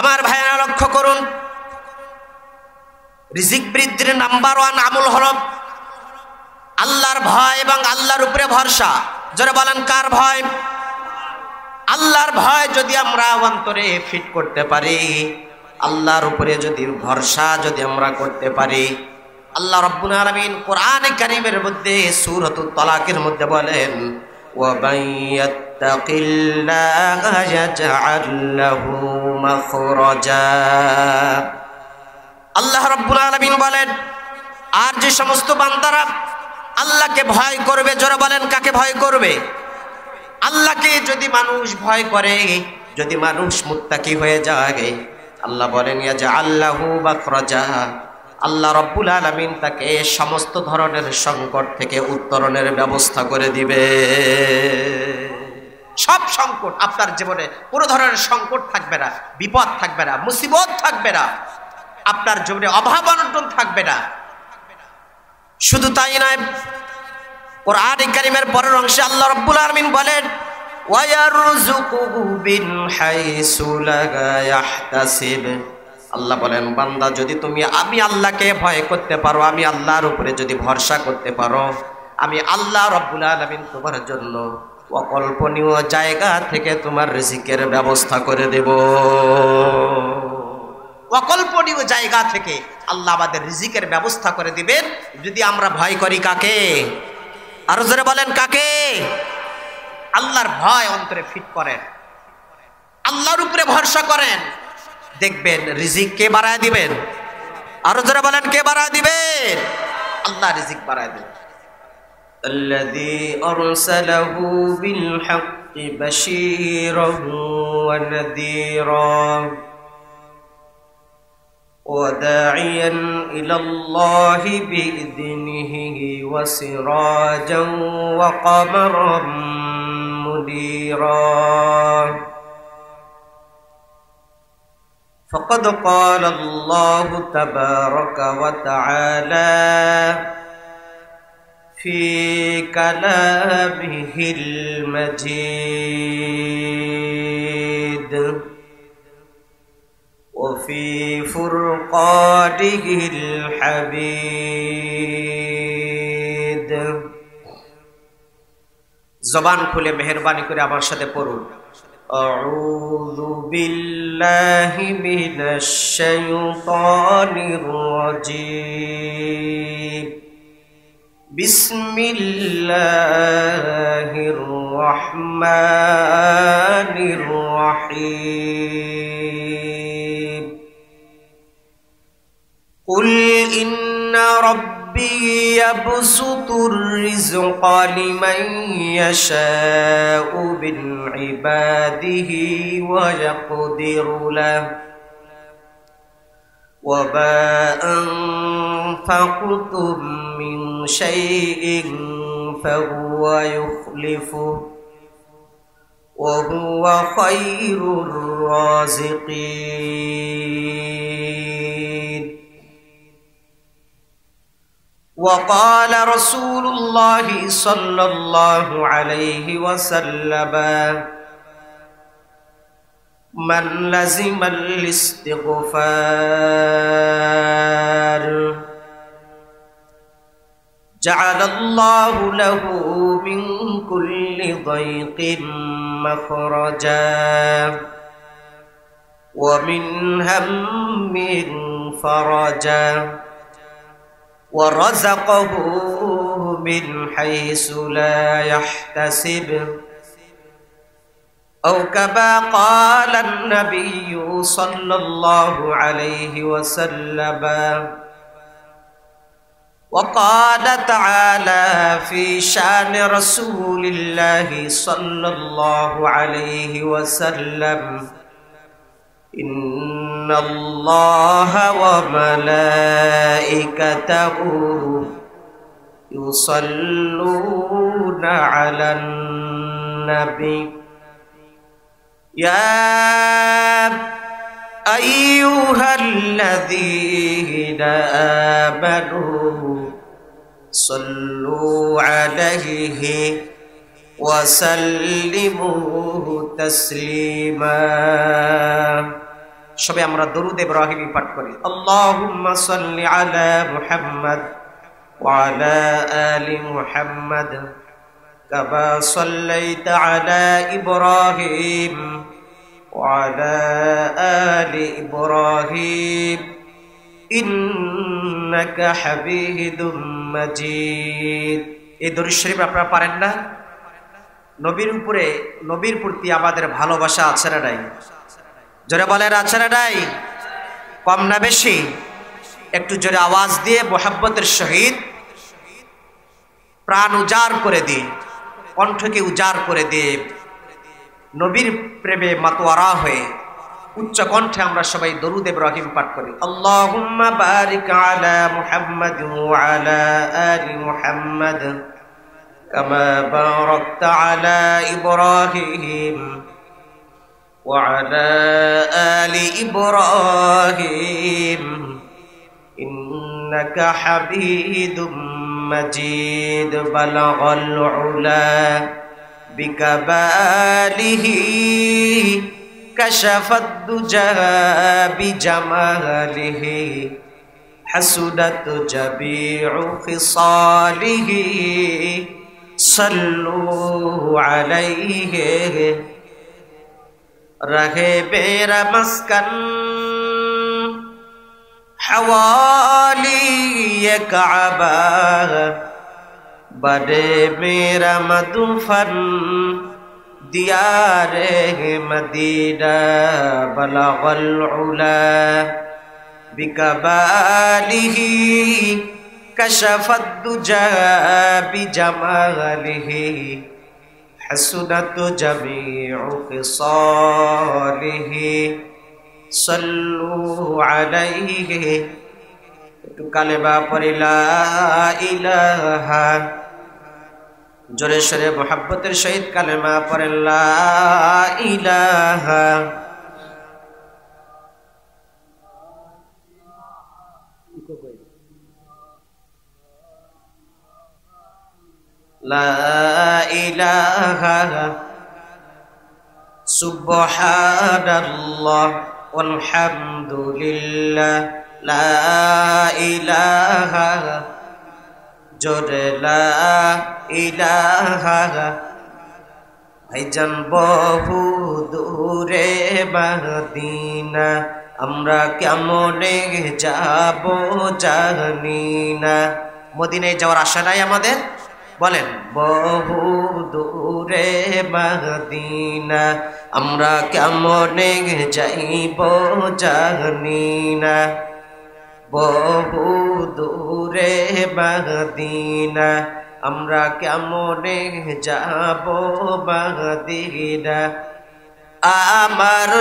আমার ভাইয়েরা লক্ষ্য করুন, রিজিক বৃদ্ধির নাম্বার 1 আমল হলো আল্লাহর ভয় এবং আল্লাহর উপরে ভরসা। যারা বলেন কার ভয়? আল্লাহর ভয় যদি আমরা অন্তরে ফিট করতে পারি, আল্লাহর উপরে যদি ভরসা যদি আমরা করতে পারি, আল্লাহ রাব্বুল আলামিন কোরআনে কারীমের মধ্যে সূরাতুত তালাকের মধ্যে বলেন, ওয়া মাইয়াত্তাকিল্লাহা ইয়াজআল লাহু মাখরাজা। আল্লাহ রাব্বুল আলামিন বলেন, আর যে সমস্ত বান্দারা আল্লাহকে ভয় করবে, যারা বলেন কাকে ভয় করবে? আল্লাহকে যদি মানুষ ভয় করে, যদি মানুষ মুত্তাকি হয়ে যায়, আল্লাহ বলেন ইয়াজআল লাহু মাখরাজা, আল্লাহ রাব্বুল আলামিন তাকে সমস্ত ধরনের সংকট থেকে উত্তরণের ব্যবস্থা করে দিবে। সব সংকট আপনার জীবনে, কোনো ধরনের সংকট থাকবে না, বিপদ থাকবে না, মুসিবত থাকবে না, আপনার জীবনে অভাব অনটন থাকবে না। শুধু তাই নয়, কোরআনে কারীমের পরের অংশে আল্লাহ রাব্বুল আলামিন বলেন, ওয়া ইয়ারযুকুহু মিন হাইসু লা ইয়াহতাসিব। আল্লাহ বলেন, বান্দা যদি তুমি আমি আল্লাহকে ভয় করতে পারো, আমি আল্লাহর উপরে যদি ভরসা করতে পারো, আমি আল্লাহ রাব্বুল আলামিন তোমার জন্য অকল্পনীয় জায়গা থেকে তোমার রিজিকের ব্যবস্থা করে দেব। অকল্পনীয় জায়গা থেকে আল্লাহ আমাদের রিজিকের ব্যবস্থা করে দিবেন যদি আমরা ভয় করি। কাকে? আরো জোরে বলেন কাকে? আল্লাহর ভয় অন্তরে ফিট করেন, আল্লাহর উপরে ভরসা করেন, দেখবেন রিজিক কে বাড়ায় দিবেন। আরো জোরে বলেন কে বাড়ায় দিবেন? আল্লাহ রিজিক বাড়ায় দিবেন। আল্লাযী আরসালাহু বিল হাক্কি বাশীরান ওয়া নাযীরা وداعيا إلى الله بإذنه وسراجا وقمرا منيرا فقد قال الله تبارك وتعالى في كلامه المجيد وفي فرقانه الحميد। জবান খুলে মেহেরবানি করে আমার সাথে পড়ুন, আউযু বিল্লাহি মিনাশ শাইতানির রাজীম, বিসমিল্লাহির রহমানির রহিম। قل إن ربي يبسط الرزق لمن يشاء من عباده ويقدر له وما أنفقتم من شيء فهو يخلفه وهو خير الرازقين। وقال رسول الله صلى الله عليه وسلم من لزم الاستغفار جعل الله له من كل ضيق مخرجا ومن هم فرجا ورزقه من حيث لا يحتسب أو كما قال النبي صلى الله عليه وسلم. وقال تعالى في شان رسول الله صلى الله عليه وسلم إن الله وملائكته يصلون على النبي يا أيها الذين آمنوا صلوا عليه وسلموا تسليما. সবে আমরা দরুদ ইব্রাহিমি পাঠ করি। আল্লাহুম্মা সাল্লি আলা মুহাম্মাদ ওয়া আলা আলি মুহাম্মাদ কামা সাল্লাইতা আলা ইব্রাহিম ওয়া আলা আলি ইব্রাহিম ইন্নাকা হামিদুম মাজিদ। এই দরুদ শরীফ আপনারা পারেন না? নবীর প্রতি আমাদের ভালোবাসা আছে না নাই? জোরে বলেন আছে না নাই? কম না বেশি? একটু জোরে আওয়াজ দিয়ে মোহাব্বতের সহিত প্রাণ উজাড় করে দিয়ে, কণ্ঠকে উজাড় করে দিয়ে, নবীর প্রেমে মাতোয়ারা হয়ে উচ্চ কণ্ঠে আমরা সবাই দরুদ ইব্রাহিম পাঠ করি। আল্লাহুম্মা বারিক আলা মুহাম্মাদ ওয়া আলা আলি মুহাম্মাদ কামা বারাকতা আলা ইব্রাহিম ওয়া আলা আলি ইব্রাহিম ইন্নাকা হামিদুম মাজিদ। বালাগাল উলা বিকামালিহি কাশাফাদ দুজা বিজামালিহি হাসুনাত জামিউ খিসালিহি সল্লু আলাইহি। रहे मेरा मस्कन हवाली ये काबा बड़े मेरा मदफन दियारे मदीना बलगल उला बिकबालिही कशफत दुजा बिजमालिही हसनत जमीउ খিসালিহি সল্লু আলাইহি। একটু কালেমা পড়ি লা ইলাহা, জোরে সোরে মুহাব্বতের সহিত কালেমা পড়েন লা ইলাহা লা ইলাহা সুবহানাল্লাহ ওয়ালহামদুলিল্লাহ লা ইলাহা জোরে লা ইলাহা। ভাইজান বহু দূরে মদিনা আমরা কেমনে যাব জানি না। মদিনায় যাওয়ার আশা নাই আমাদের? বলেন, বহু দূরে মদিনা আমরা কেমনে যাইব জানি না। বহু দূরে মদিনা আমরা কেমনে যাব মদিনা। আমার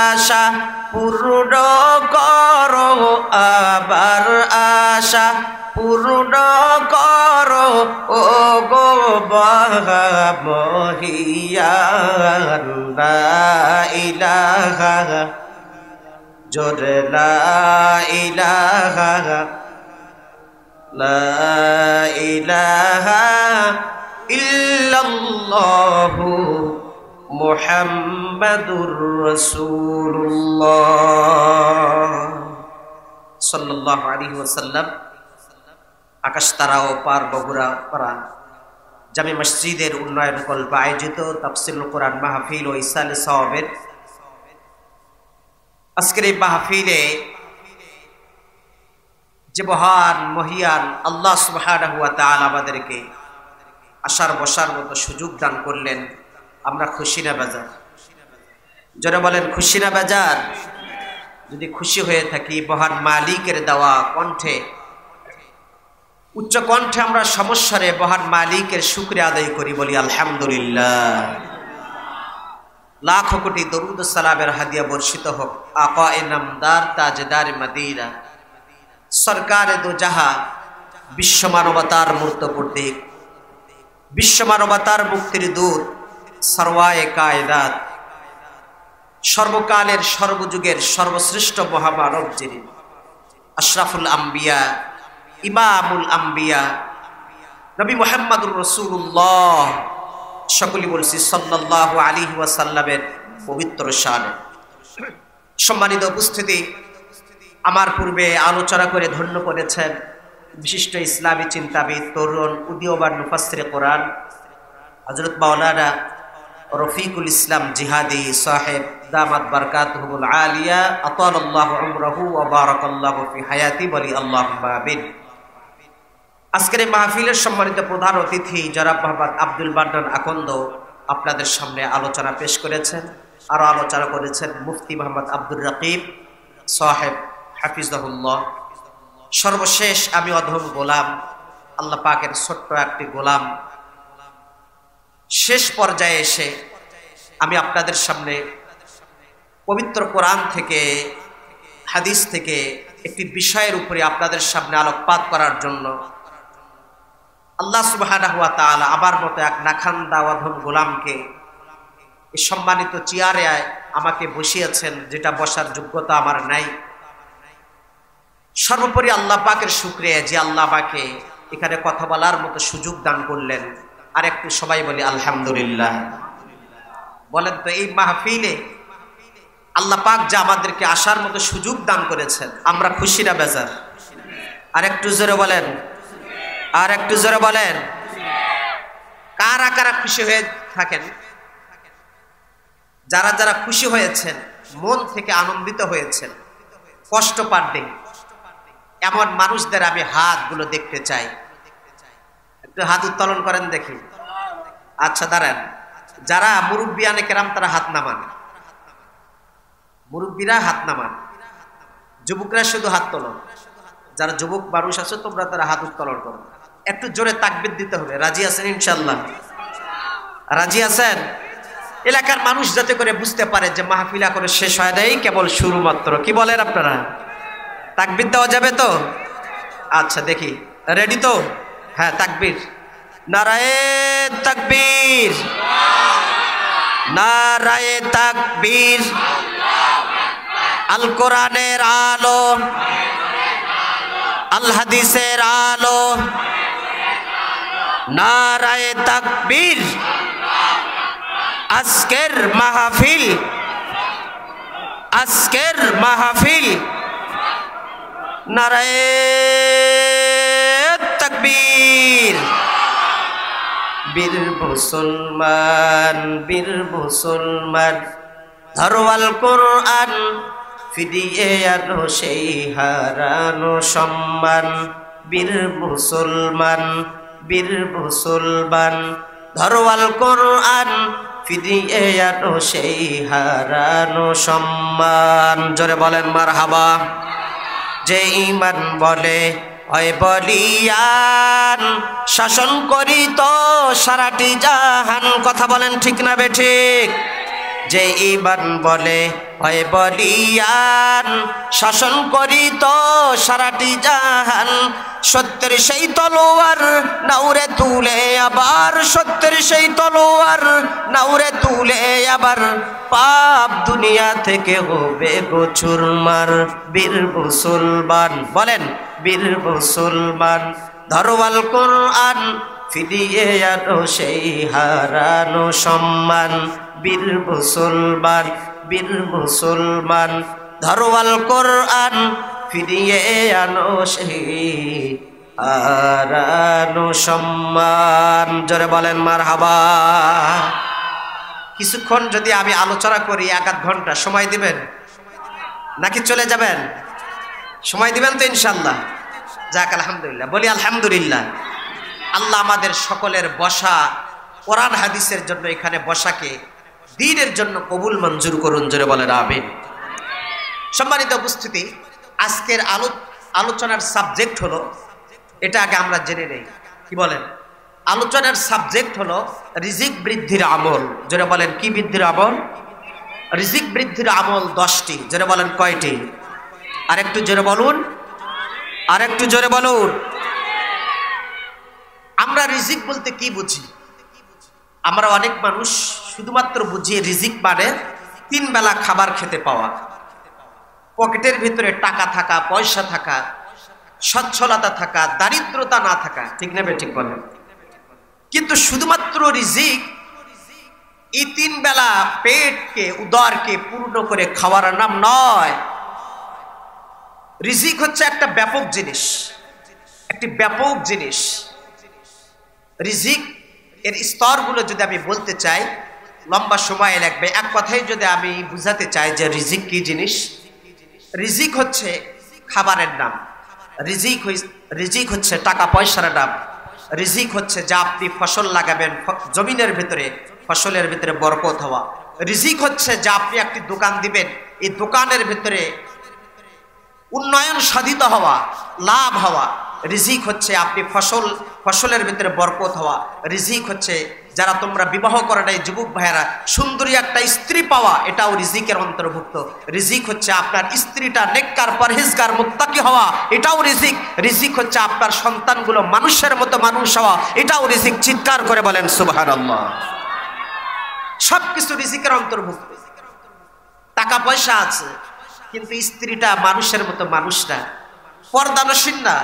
আশা পূর্ণ করো, আমার আশা পূর্ণ করো ও গো মহিয়ান। লা ইলাহা জোরে লা ইলাহা লা ইলাহা ইল্লাল্লাহু মুহাম্মাদুর রাসূলুল্লাহ সাল্লাল্লাহু আলাইহি ওয়াসাল্লাম। আকাশ তারা ও পার বগুড়া পাড়া জামে মসজিদের উন্নয়ন কল্পে আয়োজিত তাফসীরুল কোরআন মাহফিল ও ইসালে সওয়াবের আজকের এই মাহফিলে যে মহান মহিয়ান আল্লাহ সুবহানাহু ওয়া তাআলা আমাদেরকে আসার বসার মতো সুযোগ দান করলেন, আমরা খুশি না বেজার? যারা বলেন খুশি না বেজার? যদি খুশি হয়ে থাকি, মহান মালিকের দেওয়া কণ্ঠে, উচ্চ কণ্ঠে আমরা সমস্বরে মহান মালিকের শুকরিয়া আদায় করি, বলি আলহামদুলিল্লাহ। লাখো কোটি দরুদ সালামের হাদিয়া বর্ষিত হোক আকায়ে নামদার তাজদার মদিনা সরকারে দো জাহা, বিশ্ব মানবতার মূর্ত প্রতীক, বিশ্ব মানবতার মুক্তির দূত, সরওয়ায়ে কায়নাত, সর্বকালের সর্বযুগের সর্বশ্রেষ্ঠ মহামানব যিনি, আশরাফুল আম্বিয়া, ইমামুল আম্বিয়া, নবী মুহাম্মদুর রাসূলুল্লাহ, সকলেই বলছি সাল্লাল্লাহু আলাইহি ওয়াসাল্লামের পবিত্র শানে। সম্মানিত উপস্থিতি, আমার পূর্বে আলোচনা করে ধন্য করেছেন বিশিষ্ট ইসলামী চিন্তাবিদ, তরুণ উদীয়মান মুফাসসিরে কোরআন হযরত মাওলানা রফিকুল ইসলাম জিহাদি সাহেব দামাত বারকাতুহুল আলিয়া আতালাল্লাহু উমরাহু ওয়া বারাকাল্লাহু ফি হায়াতি বলি আল্লাহুম্মা আমিন। আজকের এই মাহফিলের সম্মানিত প্রধান অতিথি জনাব মোহাম্মদ আব্দুল মান্নান আকন্দ আপনাদের সামনে আলোচনা পেশ করেছেন। আরো আলোচনা করেছেন মুফতি মোহাম্মদ আব্দুর রাকিব সাহেব হাফিজাহুল্লাহ। সর্বশেষ আমি অধম গোলাম, আল্লাহ পাকের ছোট্ট একটি গোলাম। শেষ পর্যায়ে এসে আমি আপনাদের সামনে পবিত্র কোরআন থেকে, হাদিস থেকে একটি বিষয়ের উপরে আপনাদের সামনে আলোকপাত করার জন্য আল্লাহ সুবহানাহু ওয়া তাআলা আমার মতো এক নাখান্দা অধম গোলামকে এই সম্মানিত চেয়ারে আমাকে বসিয়েছেন, যেটা বসার যোগ্যতা আমার নাই। সর্বোপরি আল্লাহ পাকের শুকরিয়া যে আল্লাহ আমাকে এখানে কথা বলার মতো সুযোগ দান করলেন। আর একটু সবাই বলি আলহামদুলিল্লাহ। বলেন তো, এই মাহফিলে আল্লাহ পাক যে আমাদেরকে আসার মতো সুযোগ দান করেছেন, আমরা খুশি না বেজার? আর একটু জোরে বলেন, আর একটু জোরে বলেন। কারা কারা খুশি হয়ে থাকেন? যারা যারা খুশি হয়েছেন, মন থেকে আনন্দিত হয়েছেন, কষ্ট পাননি, এমন মানুষদের আমি হাতগুলো দেখতে চাই। একটু হাত উত্তোলন করেন দেখি। আচ্ছা দাঁড়ান, যারা মুরব্বিয়ানে কেরাম তারা হাত নামান, মুরব্বীরা হাত নামান, যুবকরা শুধু হাত তোলো। যারা যুবক মানুষ আছে তোমরা তারা হাত উত্তোলন করো। একটু জোরে তাকবীর দিতে হবে। রাজি আছেন ইনশাআল্লাহ? রাজি আছেন? এলাকার মানুষ যাতে করে বুঝতে পারে যে মাহফিল এখনো শেষ হয় নাই, কেবল শুরু মাত্র। কি বলেন আপনারা? তাকবীর দেওয়া যাবে তো? আচ্ছা দেখি, রেডি তো? হ্যাঁ, তাকবীর। নারায়ে তাকবীর, নারায়ে তাকবীর। আল কোরআনের আলো, আল হাদিসের আলো, নারায়ে তাকবীর। আজকের মাহফিল, আজকের মাহফিল নারায়ে তাকবীর। বীর মুসলমান, বীর মুসলমান, ধরওয়াল কোরআন, ফিরিয়ে আনো সেই হারানো সম্মান। বীর মুসলমান, বীর মুসলমান, ধরওয়াল কোরআন, ফিরিয়ে আনো সেই হারানো সম্মান। জোরে বলেন মারহাবা। যে ঈমান বলে হয় বলিয়ান, শাসন করি তো সারাটি জাহান। কথা বলেন ঠিক না বেঠিক? যে ঈমান বলে হয় বলিয়ান, শাসন করি তো সারাটি জাহান। সত্যের সেই তলোয়ার নাউরে তুলে আবার, সত্যের সেই তলোয়ার নাউরে তুলে আবার, পাপ দুনিয়া থেকে হবে গো চুরমার। বীর মুসলমান, বলেন বীর মুসলমান, ধরওয়াল কোরআন, ফিরিয়ে আনো সেই হারানো সম্মান। বীর মুসলমান, বীর মুসলমান, ধরওয়াল কোরআন, ফিরিয়ে আনো সেই হারানো সম্মান। জোরে বলেন মারহাবা। কিছুক্ষণ যদি আমি আলোচনা করি, 1-8 ঘন্টা সময় দিবেন নাকি চলে যাবেন? সময় দিবেন তো ইনশাআল্লাহ? যাক আলহামদুলিল্লাহ, বলি আলহামদুলিল্লাহ। আল্লাহ আমাদের সকলের বসা কোরআন হাদিসের জন্য, এখানে বসাকে দ্বীনের জন্য কবুল মঞ্জুর করুন। জোরে বলেন আমিন। সম্মানিত উপস্থিতি, আজকের আলোচনার সাবজেক্ট হলো, এটা আগে আমরা জেনে নেই। কি বলেন? আলোচনার সাবজেক্ট হলো রিজিক বৃদ্ধির আমল। জোরে বলেন কি বৃদ্ধির আমল? রিজিক বৃদ্ধির আমল 10টি। জোরে বলেন কয়টি? আরেকটু জোরে বলুন, আরেকটু জোরে বলুন। আমরা রিজিক বলতে কি বুঝি? আমরা অনেক মানুষ শুধুমাত্র বুঝি রিজিক মানে 3 বেলা খাবার খেতে পাওয়া, পকেটের ভিতরে টাকা থাকা, পয়সা থাকা, সচ্ছলতা থাকা, দারিদ্রতা না থাকা। ঠিক না? ঠিক বলেন। কিন্তু শুধুমাত্র রিজিক এই 3 বেলা পেটকে উদরকে পূর্ণ করে খাওয়ার নাম নয়। রিজিক হচ্ছে একটা ব্যাপক জিনিস, একটি ব্যাপক জিনিস। রিজিক এর স্তরগুলো যদি আমি বলতে চাই লম্বা সময় লাগবে। এক কথায় যদি আমি বুঝাতে চাই যে রিজিক কি জিনিস, রিজিক হচ্ছে খাবারের নাম, রিজিক হচ্ছে টাকা পয়সার নাম, রিজিক হচ্ছে যা আপনি ফসল লাগাবেন জমিনের ভিতরে, ফসলের ভিতরে বরকত হওয়া। রিজিক হচ্ছে যা আপনি একটি দোকান দিবেন, এই দোকানের ভিতরে উন্নয়ন সাধিত হওয়া, লাভ হওয়া। রিজিক হচ্ছে আপনি ফসলের ভিতরে বরকত হওয়া। রিজিক হচ্ছে যারা তোমরা বিবাহ করে নাই যুবক ভাইয়েরা, সুন্দরী একটা স্ত্রী পাওয়া, এটাও রিজিকের অন্তর্ভুক্ত। রিজিক হচ্ছে আপনার স্ত্রীটা নেককার পরহেজগার মুত্তাকি হওয়া, এটাও রিজিক। রিজিক হচ্ছে আপনার সন্তানগুলো মানুষের মতো মানুষ হওয়া, এটাও রিজিক। চিৎকার করে বলেন সুবহানাল্লাহ। সবকিছু রিজিকের অন্তর্ভুক্ত। টাকা পয়সা আছে কিন্তু স্ত্রীটা মানুষের মতো মানুষ না, পর্দানসীন না।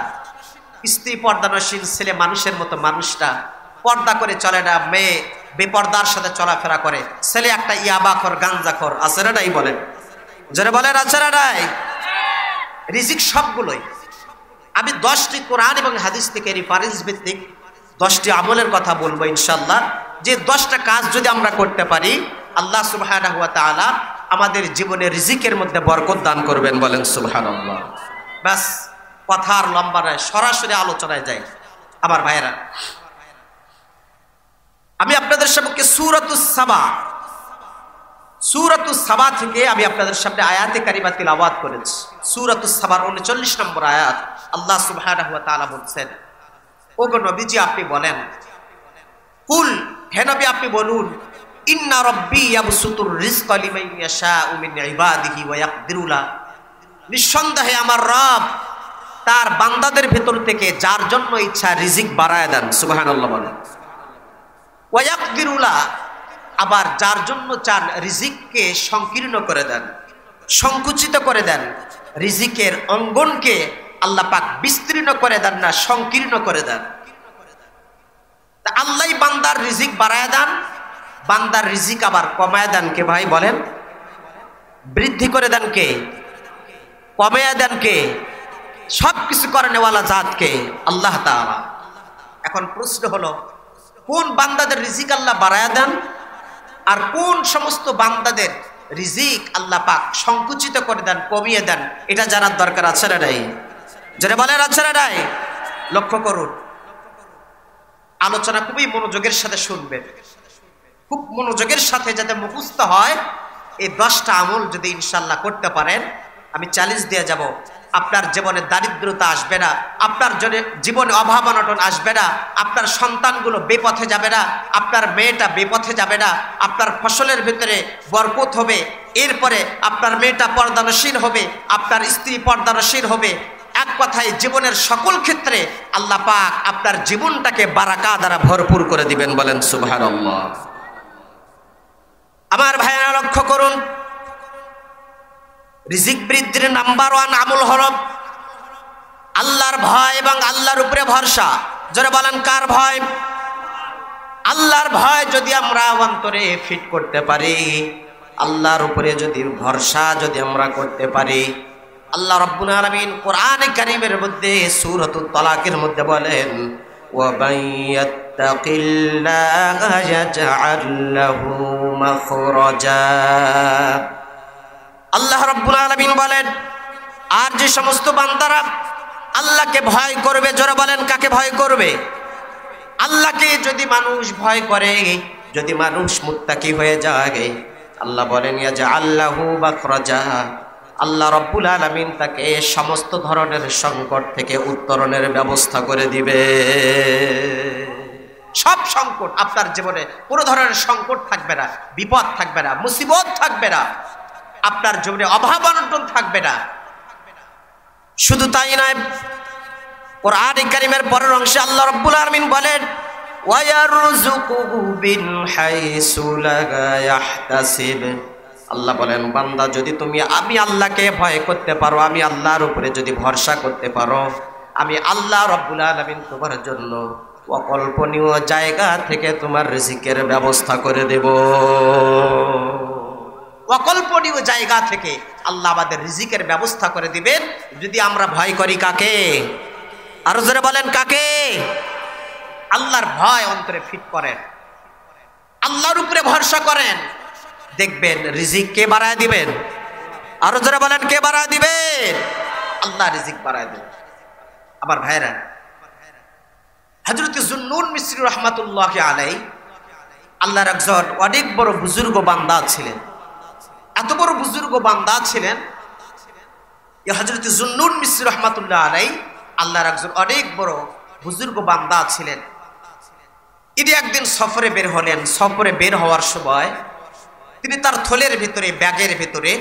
স্ত্রী পর্দানসীন, ছেলে মানুষের মতো মানুষ না, পর্দা করে চলে না, মেয়ে বেপর্দার সাথে চলাফেরা করে। ছেলে একটা ইয়াবাখর গাঞ্জাখর, আছে না নাই বলেন? যারা বলেন আছে না নাই? রিজিক সবগুলোই। আমি 10টি কোরআন এবং হাদিস থেকে রেফারেন্স ভিত্তিক 10টি আমলের কথা বলবো ইনশাআল্লাহ। যে 10টা কাজ যদি আমরা করতে পারি আল্লাহ সুবহানাহু ওয়া তাআলা আমাদের জীবনে রিজিকের মধ্যে বরকত দান করবেন। বলেন সুবহানাল্লাহ। বাস, কথা আর লম্বা নয়, সরাসরি আলোচনায় যাই। আমার ভাইয়েরা, আমি আপনাদের সামনে সূরাতুস সাবা থেকে আমি আপনাদের সামনে আয়াতে কারিমা তিলাওয়াত করেছি। সূরাতুস সাবার 39 নম্বর আয়াত। আল্লাহ সুবহানাহু ওয়া তাআলা বলছেন, ওগো নবীজি আপনি বলেন, কুল, হে নবী আপনি বলুন, ইন্না রাব্বি ইয়াবসুতুর রিজকা লিমান ইয়াশাউ মিন ইবাদিহি ওয়া ইয়াকদিরু লা, নিঃসন্দেহে আমার রব তার বান্দাদের ভেতর থেকে যার জন্য ইচ্ছা রিজিক বাড়ায় দেন। সুবহানাল্লাহ বলেন। ওয়া ইয়াকদিরু লা, আবার যার জন্য চান রিজিককে সংকীর্ণ করে দেন, সংকুচিত করে দেন। রিজিকের অঙ্গনকে আল্লাহ পাক বিস্তীর্ণ করে দেন না, সংকীর্ণ করে দেন। তা আল্লাহই বান্দার রিজিক বাড়ায় দেন, বান্দার রিজিক আবার কমায় দেন কে ভাই বলেন? বৃদ্ধি করে দেন কে? কমায় দেন কে? সবকিছু করেনেওয়ালা জাতকে আল্লাহ তাআলা। এখন প্রশ্ন হলো, কোন বান্দাদের রিজিক আল্লাহ বাড়ায় দেন আর কোন সমস্ত বান্দাদের রিজিক আল্লাহ পাক সংকুচিত করে দেন, কমিয়ে দেন? এটা জানার দরকার আছে না নাই? যারা বলেন আছে না নাই? লক্ষ্য করুন, আলোচনা খুবই মনোযোগের সাথে শুনবেন, খুব মনোযোগের সাথে যাতে মুখস্থ হয়। এই 10টা আমল যদি ইনশাআল্লাহ করতে পারেন, আমি চ্যালেঞ্জ দিয়ে যাব, আপনার জীবনে দারিদ্রতা আসবে না, আপনার জীবনে অভাব অনটন আসবে না, আপনার সন্তানগুলো বেপথে যাবে না, আপনার মেয়েটা বেপথে যাবে না, আপনার ফসলের ভিতরে বরকত হবে, এরপরে আপনার মেয়েটা পর্দানসীন হবে, আপনার স্ত্রী পর্দানসীন হবে। এক কথায় জীবনের সকল ক্ষেত্রে আল্লাহ পাক আপনার জীবনটাকে বারাকা দ্বারা ভরপুর করে দিবেন। বলেন সুবহানাল্লাহ। আমার ভাইয়েরা লক্ষ্য করুন, রিজিক বৃদ্ধির নাম্বার 1 আমল হলো আল্লাহর ভয় এবং আল্লাহর উপরে ভরসা। যারা বলেন কার ভয়? আল্লাহর ভয় যদি আমরা অন্তরে ফিট করতে পারি, আল্লাহর উপরে যদি ভরসা যদি আমরা করতে পারি, আল্লাহ রাব্বুল আলামিন কোরআনে কারীমের মধ্যে সূরাতুত তালাকের মধ্যে বলেন, ওয়া বায়াত্তাকিল্লাহা ইয়াজআল লাহু মাখরাজা। আল্লাহ রাব্বুল আলামিন বলেন, আর যে সমস্ত বান্দারা আল্লাহকে ভয় করবে, যারা বলেন কাকে ভয় করবে? আল্লাহকে যদি মানুষ ভয় করে, যদি মানুষ মুত্তাকি হয়ে যায়, আল্লাহ বলেন ইয়াজআল লাহু মাখরাজা, আল্লাহ রাব্বুল আলামিন তাকে সমস্ত ধরনের সংকট থেকে উত্তরণের ব্যবস্থা করে দিবে। সব সংকট আপনার জীবনে, কোনো ধরনের সংকট থাকবে না, বিপদ থাকবে না, মুসিবত থাকবে না, আপনার জীবনে অভাব অনটন থাকবে না। শুধু তাই নয়, কোরআনে কারীমের পরের অংশে আল্লাহ রাব্বুল আলামিন বলেন, ওয়া ইয়ারযুকুহু মিন হাইসু লা ইয়াহতাসিব। আল্লাহ বলেন, বান্দা যদি তুমি আমি আল্লাহকে ভয় করতে পারো, আমি আল্লাহর উপরে যদি ভরসা করতে পারো, আমি আল্লাহ রাব্বুল আলামিন তোমার জন্য অকল্পনীয় জায়গা থেকে তোমার রিজিকের ব্যবস্থা করে দেব। অকল্পনীয় জায়গা থেকে আল্লাহ আমাদের রিজিকের ব্যবস্থা করে দিবেন যদি আমরা ভয় করি কাকে? আরো জোরে বলেন কাকে? আল্লাহর ভয় অন্তরে ফিট করেন, আল্লাহর উপরে ভরসা করেন, দেখবেন রিজিক কে বাড়ায় দিবেন? আরো জোরে বলেন কে বাড়ায় দিবেন? আল্লাহ রিজিক বাড়ায় দিবেন। আমার ভাইরা, হযরত যুন্নুন মিসরি রহমাতুল্লাহ আলাইহি আল্লাহর একজন অনেক বড় বুজুর্গ বান্দা ছিলেন। এত বড় বুজুর্গ বান্দা ছিলেন হযরত যুন্নুন মিসরি রহমাতুল্লাহ আলাইহি আল্লাহর একজন অনেক বড় বুজুর্গ বান্দা ছিলেন। ইনি একদিন সফরে বের হলেন। সফরে বের হওয়ার সময় তিনি তার থলের ভিতরে, ব্যাগের ভিতরে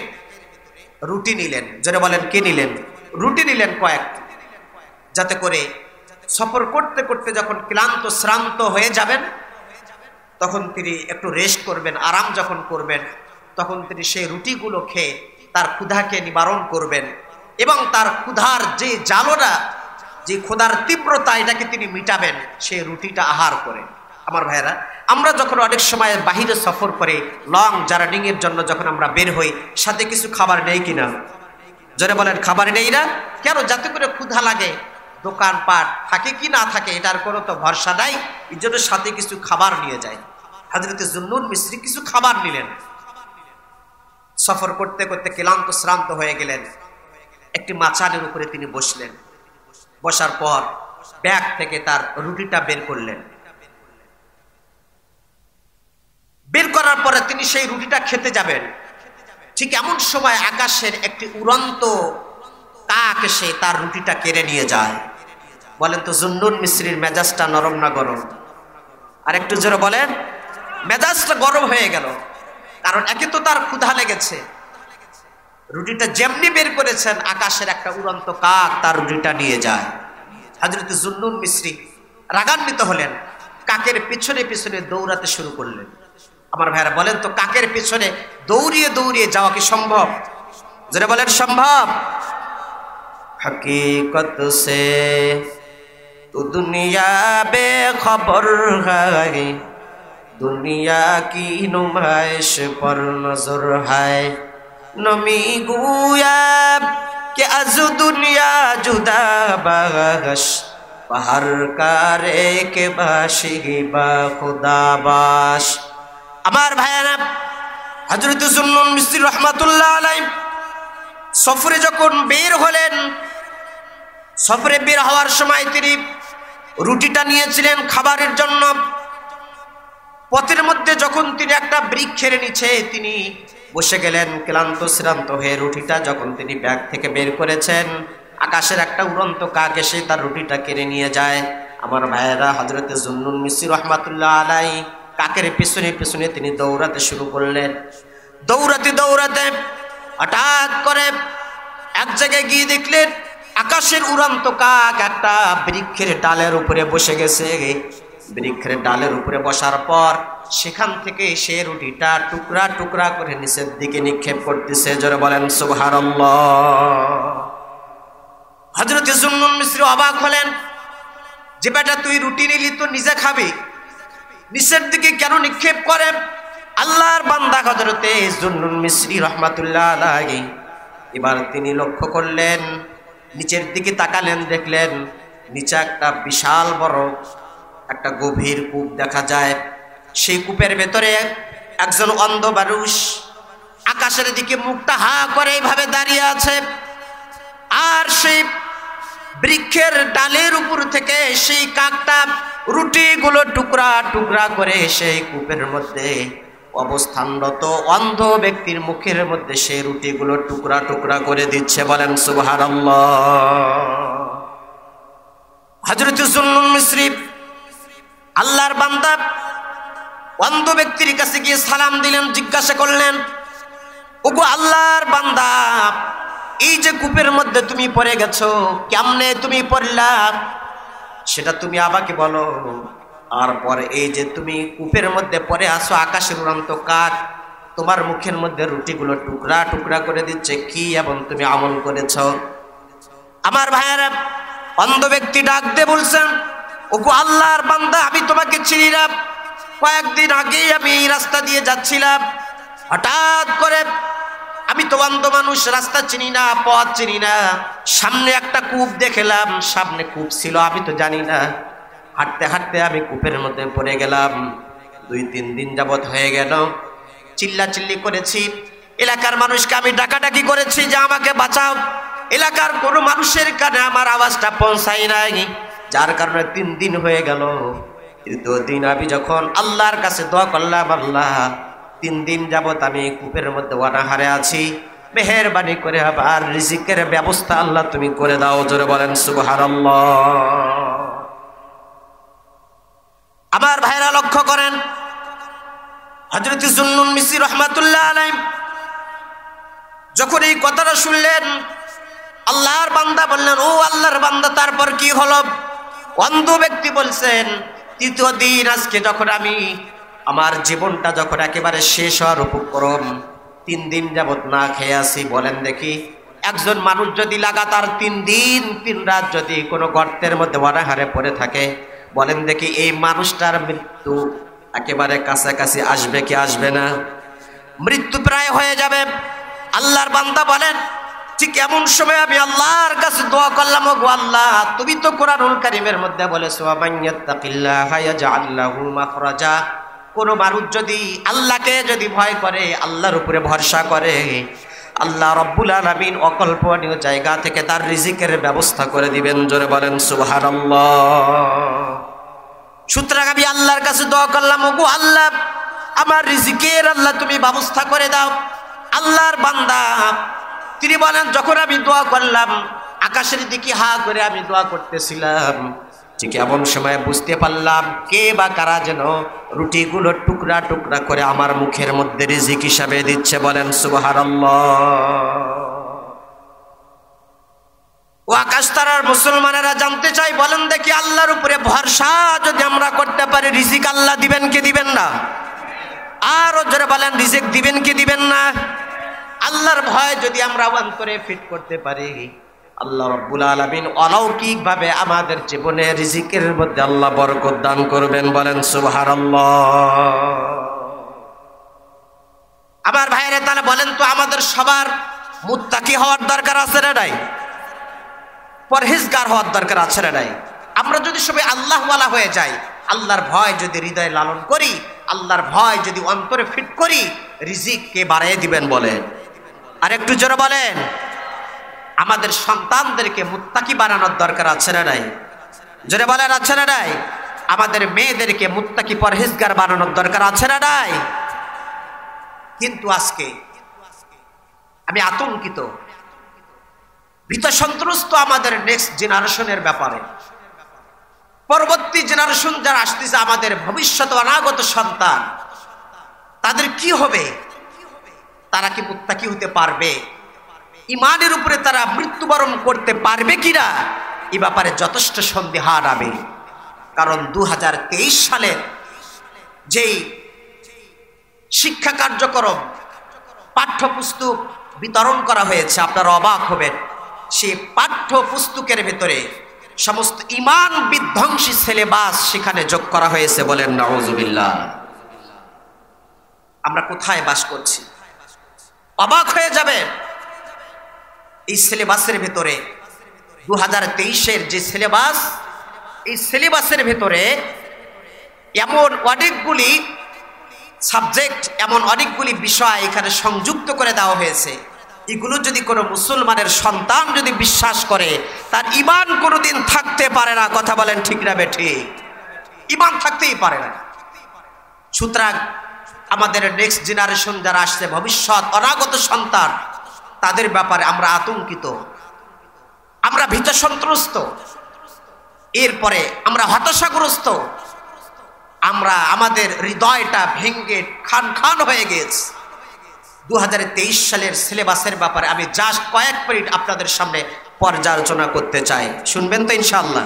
রুটি নিলেন। জোরে বলেন কে নিলেন? রুটি নিলেন কয়েকটি, যাতে করে সফর করতে করতে যখন ক্লান্ত শ্রান্ত হয়ে যাবেন তখন তিনি একটু রেস্ট করবেন, আরাম যখন করবেন তখন তিনি সেই রুটিগুলো খেয়ে তার ক্ষুধাকে নিবারণ করবেন এবং তার ক্ষুধার যে জ্বালনা, যে ক্ষুধার তীব্রতা, এটাকে তিনি মিটাবেন সেই রুটিটা আহার করে। আমার ভাইয়েরা, আমরা যখন অনেক সময় বাহিরে সফর করে লং জার্নিং এর জন্য যখন আমরা বের হই, সাথে কিছু খাবার নেই কিনা? জোরে বলেন খাবার নেই না কেন? যাতে করে ক্ষুধা লাগে, দোকানপাট থাকে কি না থাকে এটার কোনো তো ভরসা নাই, এই জন্য সাথে কিছু খাবার নিয়ে যায়। হযরত যুন্নুন মিসরি কিছু খাবার নিলেন। সফর করতে করতে ক্লান্ত শ্রান্ত হয়ে গেলেন। একটি মাচানের উপরে তিনি বসলেন। বসার পর ব্যাগ থেকে তার রুটিটা বের করলেন। বের করার পরে তিনি সেই রুটিটা খেতে যাবেন। ঠিক এমন সময় আকাশের একটি উড়ন্ত কাক এসে তার রুটিটা কেড়ে নিয়ে যায়। বলেন তো যুন্নুন মিসরির মেজাজটা নরম না গরম? আর একটু জোরে বলেন। মেজাজটা গরম হয়ে গেল, কারণ একে তো তার ক্ষুধা লেগেছে। রুটিটা যেমনি বের করেছেন, আকাশের একটা উড়ন্ত কাক তার রুটিটা নিয়ে যায়। হযরত যুন্নুন মিসরি রাগান্বিত হলেন, কাকের পিছনে পিছনে দৌড়াতে শুরু করলেন। আমার ভাইরা বলেন তো কাকের পিছনে দৌড়িয়ে দৌড়িয়ে যাওয়া কি সম্ভব? যারা বলেন সম্ভব? হकीकत से तो दुनिया बेखबर है, दुनिया की नुमाइश पर नजर है, नमी गुया कि अज दुनिया जुदा बाश, बाहर कारे के बाशी बा खुदा बाश। আমার ভাইরা, হযরত যুন্নুন মিসরি রহমাতুল্লাহ আলাইহি সফরে যখন বের হলেন, সফরে বের হওয়ার সময় তিনি রুটিটা নিয়েছিলেন খাবারের জন্য। পথের মধ্যে যখন তিনি একটা বৃক্ষের নিচে তিনি বসে গেলেন, ক্লান্ত শ্রান্ত হয়ে রুটিটা যখন তিনি ব্যাগ থেকে বের করেছেন, আকাশের একটা উড়ন্ত কাক এসে তার রুটিটা কেড়ে নিয়ে যায়। আমার ভাইয়েরা, হযরত যুন্নুন মিসরি রহমাতুল্লাহ আলাইহি কাকের পিছনে পিছনে তিনি দৌড়াতে শুরু করলেন। দৌড়াতে দৌড়াতে হঠাৎ করে এক জায়গায় গিয়ে দেখলেন আকাশের উড়ন্ত কাক একটা বৃক্ষের ডালের উপরে বসে গেছে। বৃক্ষের ডালের উপরে বসার পর সেখান থেকে সে রুটিটা টুকরা টুকরা করে নিচের দিকে নিক্ষেপ করতেছে। জোরে বলেন সুবহানাল্লাহ। হযরত যুন্নুন মিসরি অবাক হলেন যে বেটা তুই রুটি নিলি তো নিজে খাবি, নিচের দিকে কেন নিক্ষেপ করে? আল্লাহর বান্দা হযরতে যুন্নুন মিসরি রাহমাতুল্লাহ আলাইহি এবার তিনি লক্ষ্য করলেন, নিচের দিকে তাকালেন, দেখলেন নিচে একটা বিশাল বড় একটা গভীর কূপ দেখা যায়। সেই কূপের ভেতরে একজন অন্ধ মানুষ আকাশের দিকে মুখটা হা করে এইভাবে দাঁড়িয়ে আছে। আর সেই বৃক্ষের ডালের উপর থেকে সেই কাকটা রুটিগুলো টুকরা টুকরা করে সেই কূপের মধ্যে অবস্থানরত অন্ধ ব্যক্তির মুখের মধ্যে সেই রুটিগুলো টুকরা টুকরা করে দিচ্ছে। বলেন সুবহানাল্লাহ। হযরত যুন্নুন মিসরি আল্লাহর বান্দা অন্ধ ব্যক্তির কাছে গিয়ে সালাম দিলেন, জিজ্ঞাসা করলেন, ওগো আল্লাহর বান্দা, এই যে কূপের মধ্যে তুমি পড়ে গেছো, কেমনে তুমি পড়লা সেটা তুমি আমাকে বলো। আর পরে এই যে তুমি কূপের মধ্যে পড়ে আসো, আকাশের উড়ন্ত কাক তোমার মুখের মধ্যে রুটিগুলো টুকরা টুকরা করে দিচ্ছে, কি এবং তুমি আমল করেছ? আমার ভাইয়েরা, অন্ধ ব্যক্তি ডাক দিয়ে বলছেন, ওগো আল্লাহর বান্দা, আমি তোমাকে চিনি না। কয়েকদিন আগেই আমি এই রাস্তা দিয়ে যাচ্ছিলাম, হঠাৎ করে, আমি তো অন্ধ মানুষ, রাস্তা চিনি না, পথ চিনি না, সামনে একটা কূপ দেখলাম, সামনে কূপ ছিল, আমি তো জানি না। হাঁটতে হাঁটতে আমি কূপের মধ্যে পড়ে গেলাম। 2-3 দিন যাবৎ হয়ে গেল, চিল্লাচিল্লি করেছি, এলাকার মানুষকে আমি ডাকাডাকি করেছি যে আমাকে বাঁচাও। এলাকার কোনো মানুষের কানে আমার আওয়াজটা পৌঁছাই নাই, যার কারণে 3 দিন হয়ে গেল। 3 দিন আমি যখন আল্লাহর কাছে দোয়া করলাম, আল্লাহ 3 দিন যাবৎ আমি কূপের মধ্যে অনাহারে আছি, মেহেরবানি করে আবার রিজিকের ব্যবস্থা আল্লাহ তুমি করে দাও। জোরে বলেন সুবহানাল্লাহ। আমার ভাইরা লক্ষ্য করেন, হযরত জুন্নুন মিসরি রাহমাতুল্লাহ আলাইহি যখন এই কথাটা শুনলেন, আল্লাহর বান্দা বললেন, ও আল্লাহর বান্দা, তারপর কি হলো? অন্ধ ব্যক্তি বলছেন, 3য় দিন আজকে যখন আমি আমার জীবনটা যখন একেবারে শেষ হওয়ার উপক্রম, 3 দিন যাবৎ না খেয়ে আছি। বলেন দেখি, একজন মানুষ যদি লাগাতার 3 দিন 3 রাত যদি কোনো গর্তের মধ্যে অনাহারে পড়ে থাকে, বলেন দেখি এই মানুষটার মৃত্যু একেবারে কাছাকাছি আসবে কি আসবে না? মৃত্যু প্রায় হয়ে যাবে। আল্লাহর বান্দা বলেন, ঠিক এমন সময় আমি আল্লাহর কাছে দোয়া করলাম, ওগো আল্লাহ, তুমি তো কোরআনুল কারীমের মধ্যে বলেছো, মাইয়াত্তাকিল্লাহা ইয়াজআল লাহু মাখরাজা। কোন মানুষ যদি আল্লাহকে যদি ভয় করে, আল্লাহর উপরে ভরসা করে, আল্লাহ রব্বুল আলামিন অকল্পনীয় জায়গা থেকে তার রিজিকের ব্যবস্থা করে দিবেন। জোরে বলেন সুবহানাল্লাহ। সুতরাং আমি আল্লাহর কাছে দোয়া করলাম, ওগো আল্লাহ, আমার রিজিকের আল্লাহ তুমি ব্যবস্থা করে দাও। আল্লাহর বান্দা তিনি বলেন, যখন আমি দোয়া করলাম, আকাশের দিকে হা করে আমি দোয়া করতেছিলাম, ঠিক এমন সময় বুঝতে পারলাম কে বা কারা যেন রুটিগুলো টুকরা টুকরা করে আমার মুখের মধ্যে রিজিক হিসাবে দিচ্ছে। বলেন সুবহানাল্লাহ। ও আকাশ তারার মুসলমানেরা জানতে চাই, বলেন দেখি, আল্লাহর উপরে ভরসা যদি আমরা করতে পারি, রিজিক আল্লাহ দিবেন কি দিবেন না? আরো জোরে বলেন, রিজিক দিবেন কি দিবেন না? আল্লাহর ভয় যদি আমরা অন্তরে ফিট করতে পারি, আল্লাহ রাব্বুল আলামিন অলৌকিক ভাবে আমাদের জীবনে রিজিকের মধ্যে আল্লাহ বরকত দান করবেন। বলেন সুবহানাল্লাহ। আমার ভাইরা, তাহলে বলেন তো, আমাদের সবার মুত্তাকি হওয়ার দরকার আছে না নাই? পরহেজগার হওয়ার দরকার আছে না নাই? আমরা যদি সবাই আল্লাহওয়ালা হয়ে যাই, আল্লাহর ভয় যদি হৃদয়ে লালন করি, আল্লাহর ভয় যদি অন্তরে ফিট করি, রিজিক কে বাড়িয়ে দিবেন বলেন? আর একটু জোরে বলেন। আমাদের সন্তানদেরকে মুত্তাকি বানানোর দরকার আছে না নাই? জোরে বলেন, আছে না নাই? আমাদের মেয়েদেরকে মুত্তাকি পরহেজগার বানানোর দরকার আছে না নাই? কিন্তু আজকে আমি আতঙ্কিত, ভীত সন্ত্রস্ত আমাদের নেক্সট জেনারেশনের ব্যাপারে। পরবর্তী জেনারেশন যারা আসতেছে, আমাদের ভবিষ্যৎ অনাগত সন্তান, তাদের কি হবে? তারা কি মুত্তাকি হতে পারবে? ইমানের উপরে তারা মৃত্যুবরণ করতে পারবে কিনা, এই ব্যাপারে যথেষ্ট সন্দেহান আমি। কারণ 2023 সালের যেই শিক্ষা কার্যক্রম, পাঠ্যপুস্তক বিতরণ করা হয়েছে, আপনারা অবাক হবেন। সেই পাঠ্যপুস্তকের ভেতরে সমস্ত ইমান বিধ্বংসী সিলেবাস সেখানে যোগ করা হয়েছে। বলেন নাউজুবিল্লাহ। আমরা কোথায় বাস করছি? অবাক হয়ে যাবে। এই সিলেবাসের ভেতরে 2023-এর যে সিলেবাস, এই সিলেবাসের ভেতরে এমন অনেকগুলি সাবজেক্ট, এমন অনেকগুলি বিষয় এখানে সংযুক্ত করে দেওয়া হয়েছে। এগুলো যদি কোনো মুসলমানের সন্তান যদি বিশ্বাস করে, তার ঈমান কোনোদিন থাকতে পারে না। কথা বলেন ঠিক না বেঠিক? ঈমান থাকতেই পারে না। সুতরাং আমাদের নেক্সট জেনারেশন যারা আসছে, ভবিষ্যৎ অনাগত সন্তান, তাদের ব্যাপারে আমরা আতঙ্কিত, আমরা ভীত সন্ত্রস্ত, এরপরে আমরা হতাশাগ্রস্ত, আমরা আমাদের হৃদয়টা ভেঙ্গে খান খান হয়ে গেছে। 2023 সালের সিলেবাসের ব্যাপারে আমি জাস্ট কয়েক মিনিট আপনাদের সামনে পর্যালোচনা করতে চাই। শুনবেন তো ইনশাআল্লাহ?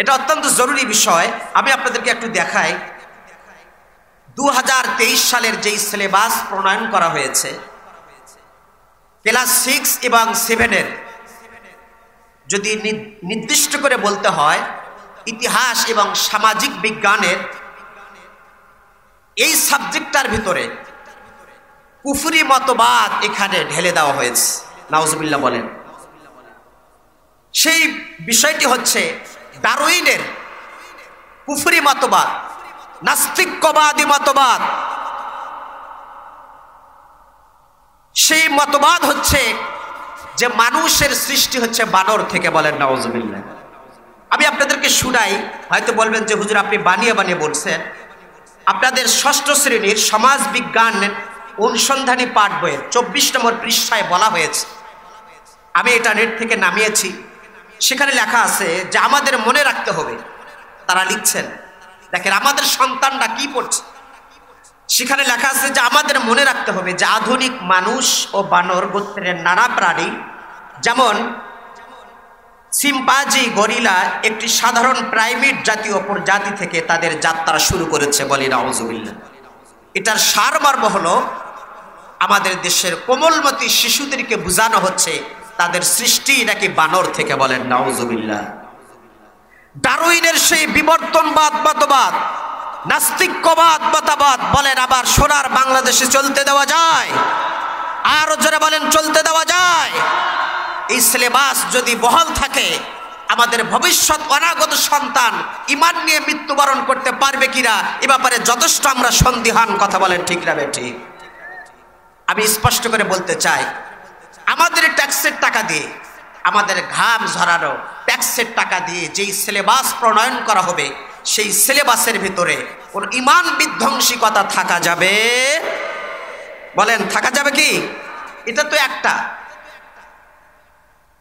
এটা অত্যন্ত জরুরি বিষয়। আমি আপনাদেরকে একটু দেখাই। 2023 সালের যেই সিলেবাস প্রণয়ন করা হয়েছে, ক্লাস 6 এবং 7-এর যদি নির্দিষ্ট করে বলতে হয়, ইতিহাস এবং সামাজিক বিজ্ঞানের এই সাবজেক্টটার ভিতরে কুফরি মতবাদ এখানে ঢেলে দেওয়া হয়েছে, নাউজুবিল্লাহ বলেন। সেই বিষয়টি হচ্ছে ডারউইনের কুফরি মতবাদ, নাস্তিক্যবাদী মতবাদ। সেই মতবাদ হচ্ছে যে মানুষের সৃষ্টি হচ্ছে বানর থেকে, বলেন নাউজুবিল্লাহ। আমি আপনাদেরকে শুনাই, হয়তো বলবেন যে হুজুর আপনি বানিয়ে বানিয়ে বলছেন। আপনাদের ষষ্ঠ শ্রেণীর সমাজ বিজ্ঞান অনুসন্ধানী পাঠ বইয়ের 24 নম্বর পৃষ্ঠায় বলা হয়েছে, আমি এটা নেট থেকে নামিয়েছি, সেখানে লেখা আছে যে আমাদের মনে রাখতে হবে। তারা লিখছেন, দেখেন আমাদের সন্তানরা কি পড়ছে, সেখানে লেখা আছে যে আমাদের মনে রাখতে হবে যে আধুনিক মানুষ ও বানর গোত্রের নানা প্রাণী যেমন সিম্পাজি, গরিলা একটি সাধারণ প্রাইমেট জাতীয় প্রজাতি থেকে তাদের যাত্রা শুরু করেছে, বলি নাউজুবিল্লাহ। এটার সারমর্ম হলো আমাদের দেশের কোমলমতি শিশুদেরকে বোঝানো হচ্ছে তাদের সৃষ্টি নাকি বানর থেকে, বলেন নাউজুবিল্লাহ। ডারউইনের সেই বিবর্তনবাদ মতবাদ, নাস্তিক্যবাদ মতবাদ বলেন আবার সোনার বাংলাদেশে চলতে দেওয়া যায়? আরো জোরে বলেন, চলতে দেওয়া যায়? এই সিলেবাস যদি বহাল থাকে, আমাদের ভবিষ্যৎ অনাগত সন্তান ঈমান নিয়ে মৃত্যুবরণ করতে পারবে কিনা এ ব্যাপারে যথেষ্ট আমরা সন্দিহান। কথা বলেন ঠিক না বেঠিক? আমি স্পষ্ট করে বলতে চাই, আমাদের ট্যাক্সের টাকা দিয়ে, আমাদের ঘাম ঝরানো ট্যাক্সের টাকা দিয়ে যেই সিলেবাস প্রণয়ন করা হবে, সেই সিলেবাসের ভিতরে কোন ঈমান বিধ্বংসী কথা থাকা যাবে? বলেন থাকা যাবে কি? এটা তো একটা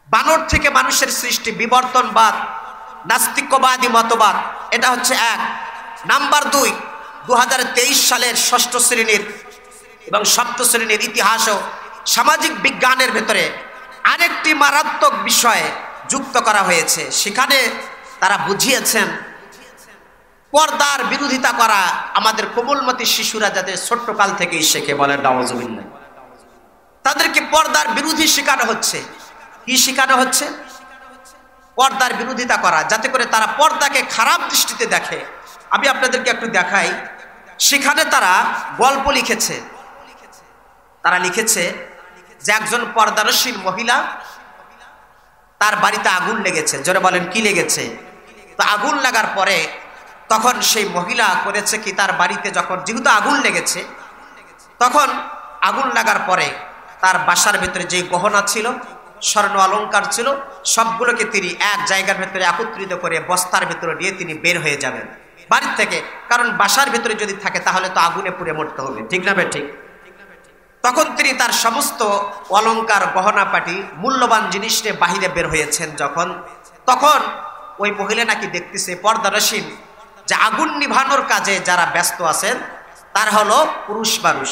বানর থেকে মানুষের সৃষ্টি, বিবর্তনবাদ, নাস্তিক্যবাদী মতবাদ, এটা হচ্ছে এক। নাম্বার 2, 2023 সালের ষষ্ঠ শ্রেণীর এবং সপ্তম শ্রেণীর ইতিহাস ও সামাজিক বিজ্ঞানের ভেতরে আরেকটি মারাত্মক বিষয় যুক্ত করা হয়েছে। সেখানে তারা বুঝিয়েছেন পর্দার বিরোধিতা করা আমাদের কোমলমতি শিশুরা যাতে ছোট্টকাল থেকেই শেখে, বলেন নাউজুবিল্লাহ। তাদেরকে পর্দার বিরোধী শেখানো হচ্ছে। কি শেখানো হচ্ছে? পর্দার বিরোধিতা করা, যাতে করে তারা পর্দাকে খারাপ দৃষ্টিতে দেখে। আমি আপনাদেরকে একটু দেখাই, সেখানে তারা গল্প লিখেছে। তারা লিখেছে যে একজন পর্দারশীল মহিলা, তার বাড়িতে আগুন লেগেছে। জোরে বলেন কি লেগেছে? তো আগুন লাগার পরে তখন সেই মহিলা করেছে কি, তার বাড়িতে যখন যেহেতু আগুন লেগেছে, তখন আগুন লাগার পরে তার বাসার ভিতরে যে গহনা ছিল, স্বর্ণ অলংকার ছিল, সবগুলোকে তিনি এক জায়গার ভিতরে একত্রিত করে বস্তার ভিতরে নিয়ে তিনি বের হয়ে যাবেন বাড়ির থেকে। কারণ বাসার ভিতরে যদি থাকে তাহলে তো আগুনে পুড়ে মরতে হবে, ঠিক না ঠিক? তখন তিনি তার সমস্ত অলংকার, গহনা পাটি, মূল্যবান জিনিস নিয়ে বাহিরে বের হয়েছেন যখন, তখন ওই মহিলা নাকি দেখতেছে পর্দারসীন যে আগুন নিভানোর কাজে যারা ব্যস্ত আছেন তার হলো পুরুষ মানুষ।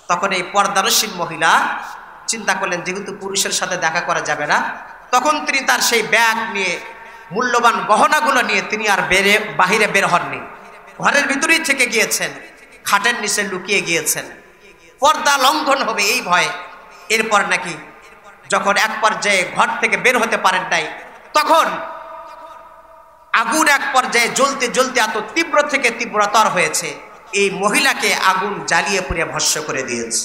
তখন এই পর্দারসীন মহিলা চিন্তা করলেন যেহেতু পুরুষের সাথে দেখা করা যাবে না, তখন তিনি তার সেই ব্যাগ নিয়ে, মূল্যবান গহনাগুলো নিয়ে তিনি আর বাহিরে বের হননি, ঘরের ভিতরেই থেকে গিয়েছেন, খাটের নিচে লুকিয়ে গিয়েছেন, পর্দা লঙ্ঘন হবে এই ভয়ে। এরপর নাকি যখন এক পর্যায়ে ঘর থেকে বের হতে পারেন নাই, তখন আগুন এক পর্যায়ে জ্বলতে জ্বলতে এত তীব্র থেকে তীব্রতর হয়েছে, এই মহিলাকে আগুন জ্বালিয়ে পুড়ে ভস্ম করে দিয়েছে।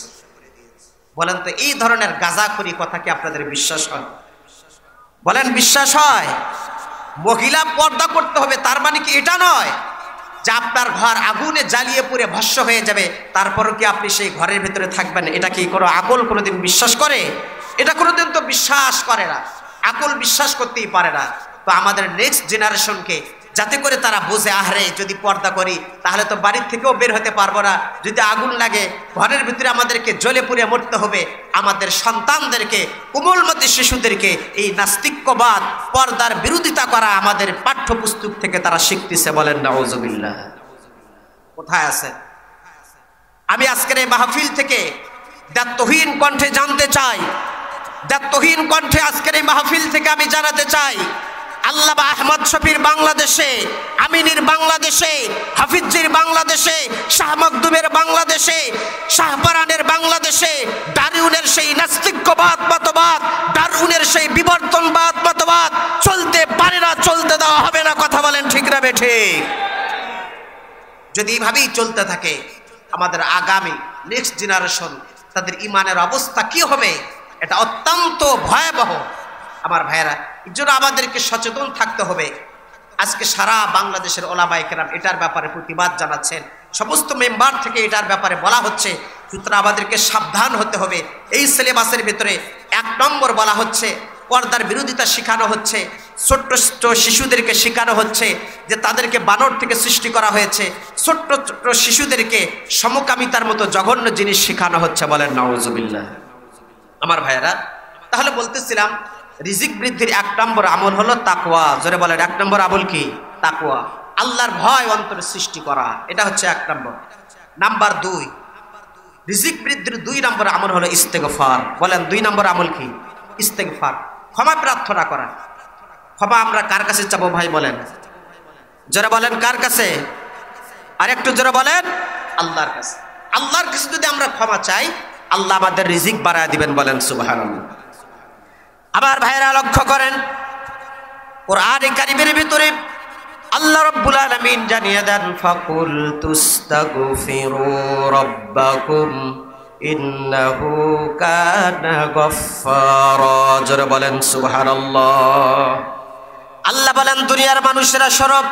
বলেন তো এই ধরনের গাঁজাখুরি কথা কি আপনাদের বিশ্বাস হয়? বলেন বিশ্বাস হয়? মহিলা পর্দা করতে হবে তার মানে কি এটা নয় যে আপনার ঘর আগুনে জ্বালিয়ে পুড়ে ভস্ম হয়ে যাবে, তারপরও কি আপনি সেই ঘরের ভিতরে থাকবেন? এটা কি কোনো আকল কোনোদিন বিশ্বাস করে? এটা কোনোদিন তো বিশ্বাস করে না, আকল বিশ্বাস করতেই পারে না। তো আমাদের নেক্সট জেনারেশনকে যাতে করে তারা বুঝে, আহারে যদি পর্দা করি তাহলে তো বাড়ির থেকেও বের হতে পারবো না, যদি আগুন লাগে ঘরের ভিতরে আমাদেরকে জ্বলে পুড়ে মরতে হবে। আমাদের সন্তানদেরকে, কোমলমতি শিশুদেরকে এই নাস্তিক্যবাদ, পর্দার বিরোধিতা করা আমাদের পাঠ্যপুস্তক থেকে তারা শিখতেছে, বলেন নাউজুবিল্লাহ। কোথায় আছে? আমি আজকের এই মাহফিল থেকে দায়িত্বহীন কণ্ঠে জানতে চাই, দায়িত্বহীন কণ্ঠে আজকের এই মাহফিল থেকে আমি জানাতে চাই, আল্লামা আহমদ শফির বাংলাদেশে, আমিনীর বাংলাদেশে, হাফিজির বাংলাদেশে, শাহ মখদুমের বাংলাদেশে, শাহপরানের বাংলাদেশে ডারউইনের সেই নাস্তিক্যবাদ মতবাদ, ডারউইনের সেই বিবর্তনবাদ মতবাদ চলতে পারে না, চলতে দেওয়া হবে না। কথা বলে ঠিক? যদি এইভাবেই চলতে থাকে আমাদের আগামী নেক্সট জেনারেশন, তাদের ইমানের অবস্থা কি হবে, এটা অত্যন্ত ভয়াবহ। আমার ভাইয়েরা, এর জন্য আমাদেরকে সচেতন থাকতে হবে। আজকে সারা বাংলাদেশের ওলামায়ে কেরাম এটার ব্যাপারে প্রতিবাদ জানাচ্ছেন, সমস্ত মেম্বার থেকে এটার ব্যাপারে বলা হচ্ছে। সুতরাং আমাদেরকে সাবধান হতে হবে। এই সিলেবাসের ভিতরে 1 নম্বর বলা হচ্ছে পর্দার বিরোধিতা শেখানো হচ্ছে। ছোট্ট ছোট্ট শিশুদেরকে শেখানো হচ্ছে যে তাদেরকে বানর থেকে সৃষ্টি করা হয়েছে। ছোট্ট ছোট্ট শিশুদেরকে সমকামিতার মতো জঘন্য জিনিস শেখানো হচ্ছে। বলেন নাউজুবিল্লাহ। আমার ভাইয়েরা, তাহলে বলতেছিলাম রিজিক বৃদ্ধির 1 নম্বর আমল হলো তাকওয়া। জোরে বলেন 1 নম্বর আমল কি? তাকওয়া, আল্লাহর ভয় অন্তরে সৃষ্টি করা। এটা হচ্ছে 1 নম্বর। নাম্বার 2, রিজিক বৃদ্ধির 2 নম্বর আমল হলো ইস্তেগফার। বলেন 2 নম্বর আমল কি? ইস্তেগফার, ক্ষমা প্রার্থনা করা। ক্ষমা আমরা কার কাছে চাবো ভাই বলেন? যারা বলেন কার কাছে? আর একটু যারা বলেন আল্লাহর কাছে। আল্লাহর কাছে যদি আমরা ক্ষমা চাই, আল্লাহ আমাদের রিজিক বাড়ায় দিবেন। বলেন সুবহানাল্লাহ। আবার ভাইরা লক্ষ্য করেন, কোরআনে কারীমের ভিতরে আল্লাহ রাব্বুল আলামিন জানিয়ে দেন, ফাকুল তুস্তাগফিরু রাব্বাকুম ইন্নাহু কানা গফফারা। জোরে বলেন সুবহানাল্লাহ। আল্লাহ বলেন, দুনিয়ার মানুষেরা সরব,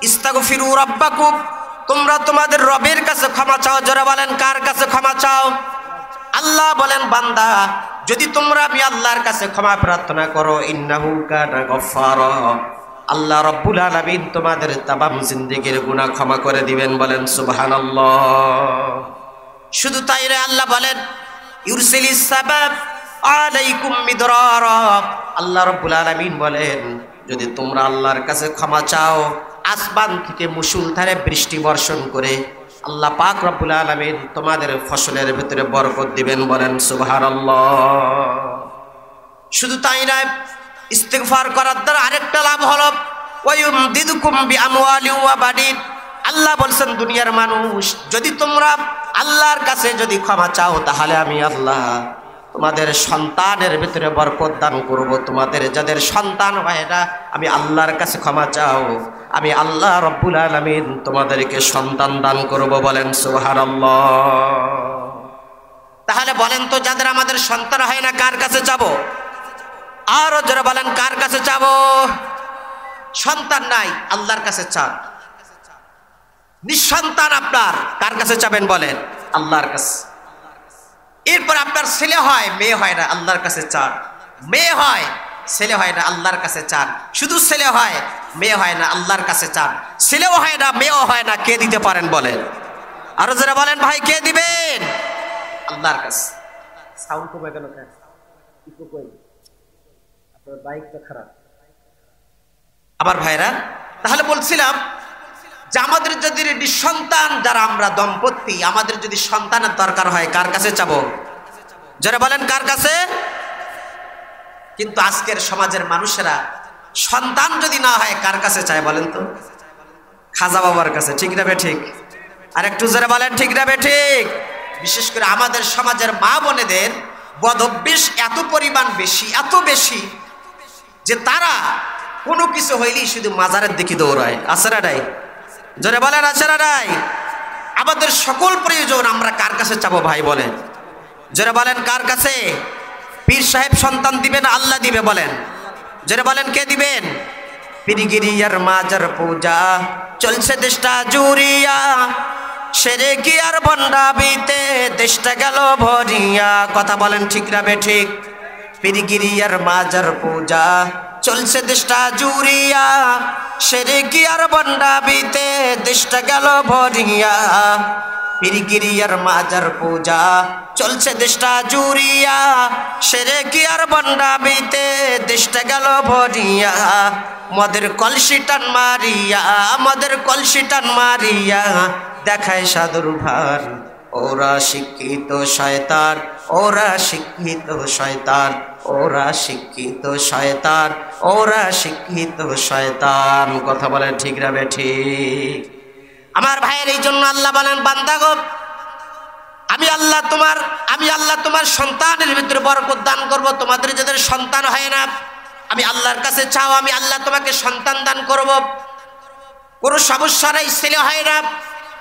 ইস্তাগফিরু রাব্বাকুম, তোমরা তোমাদের রবের কাছে ক্ষমা চাও। জোরে বলেন কার কাছে ক্ষমা চাও? আল্লাহ বলেন, বান্দা যদি তোমরা আমি আল্লাহর কাছে ক্ষমা প্রার্থনা করো, ইন্নাহু কানা গফফারা, আল্লাহ রাব্বুল আলামিন তোমাদের তামাম জিন্দেগির গুনাহ ক্ষমা করে দিবেন। বলেন সুবহানাল্লাহ। শুধু তাই নয়, আল্লাহ বলেন, ইউরসিলিস সাবাব আলাইকুম মিদরারা, আল্লাহ রাব্বুল আলামিন বলেন যদি তোমরা আল্লাহর কাছে ক্ষমা চাও, আসমান থেকে মুষলধারে বৃষ্টি বর্ষণ করে আল্লাহ পাক রব্বুল আলামিন তোমাদের ফসলের ভিতরে বরকত দিবেন। বলেন সুবহানাল্লাহ। শুধু তাই নয়, ইস্তিগফার করার দ্বারা আরেকটা লাভ হলো ওয়ায়ুমদিদুকুম বিআমওয়ালি ওয়া বানিন। আল্লাহ বলছেন, দুনিয়ার মানুষ যদি তোমরা আল্লাহর কাছে যদি ক্ষমা চাও, তাহলে আমি আল্লাহ তোমাদের সন্তানের ভিতরে বরকত দান করব। তোমাদের যাদের সন্তান হয় না, আমি আল্লাহর কাছে ক্ষমা চাও, আমি আল্লাহ রব্বুল আলামিন তোমাদেরকে সন্তান দান করব। বলেন সুবহানাল্লাহ। তাহলে বলেন তো, যাদের আমাদের সন্তান হয় না কার কাছে যাব? আরো যারা বলেন কার কাছে যাব? সন্তান নাই, আল্লাহর কাছে চান। নিঃসন্তান আপনার, কার কাছে চাবেন বলেন? আল্লাহর কাছে। এরপর আপনার ছেলে হয় মেয়ে হয় না, আল্লাহর কাছে চান। মেয়ে হয় ছেলে হয় না, আল্লাহর কাছে চান। শুধু ছেলে হয় মেয়ে হয় না, আল্লাহর কাছে চান। ছেলেও হয় না মেয়েও হয় না, কে দিতে পারেন বলেন? আরো যারা বলেন ভাই কে দিবেন? আল্লাহর কাছে। সাউন্ড কমে গেল কেন? ইকো কই? আপনার বাইকটা খারাপ। আমার ভাইরা, তাহলে বলছিলাম যে আমাদের যদি নিঃসন্তান যারা আমরা দম্পতি, আমাদের যদি সন্তানের দরকার হয় কার কাছে চাবো? যারা বলেন কার কাছে? কিন্তু আজকের সমাজের মানুষেরা সন্তান যদি না হয় কার কাছে চায় বলেন তো? খাজা বাবার কাছে। ঠিক না বে ঠিক? আর একটু যারা বলেন ঠিক না বে ঠিক? বিশেষ করে আমাদের সমাজের মা বোনেদের বদঅভ্যাস এত পরিমাণ বেশি, এত বেশি যে তারা কোনো কিছু হইলেই শুধু মাজারের দিকে দৌড়ায়। আছে না নাই? জোরে বলেন আছে না নাই? আমাদের সকল প্রয়োজন আমরা কার কাছে চাবো ভাই বলেন? জোরে বলেন কার কাছে? পীর সাহেব সন্তান দিবেন, আল্লাহ দিবে। বলেন জোরে বলেন কে দিবেন? পীরগিরিয়ার মাজার পূজা চলছে দেশটা জুড়িয়া, সেরে কি আর ভণ্ডামিতে দেশটা গেল ভরিয়া। কথা বলেন ঠিক না বে ঠিক? পীরগিরিয়ার মাজার পূজা চলছে দেশটা জুড়িয়া, সেরে কি আর ভণ্ডামিতে দেশটা গেল ভরিয়া। পীরগিরিয়ার মাজার পূজা চলছে দেশটা জুড়িয়া, সেরে কি আর ভণ্ডামিতে দেশটা গেল ভরিয়া। মদের কলসি টান মারিয়া, মদের কলসি টান মারিয়া দেখায় সাধুর ভার। ওরা শিক্ষিত শয়তান, ওরা শিক্ষিত শয়তান, ওরা শিক্ষিত শয়তান, ওরা শিক্ষিত শয়তান। কথা বলেন ঠিক না বে ঠিক? আমার ভাইয়ের এই জন্য আল্লাহ বলেন, বান্দা গো আমি আল্লাহ তোমার সন্তানের ভিতরে বরকত দান করব। তোমাদের যাদের সন্তান হয় না, আমি আল্লাহর কাছে চাও, আমি আল্লাহ তোমাকে সন্তান দান করব। কোনো সমস্যা নাই, ছেলে হয় না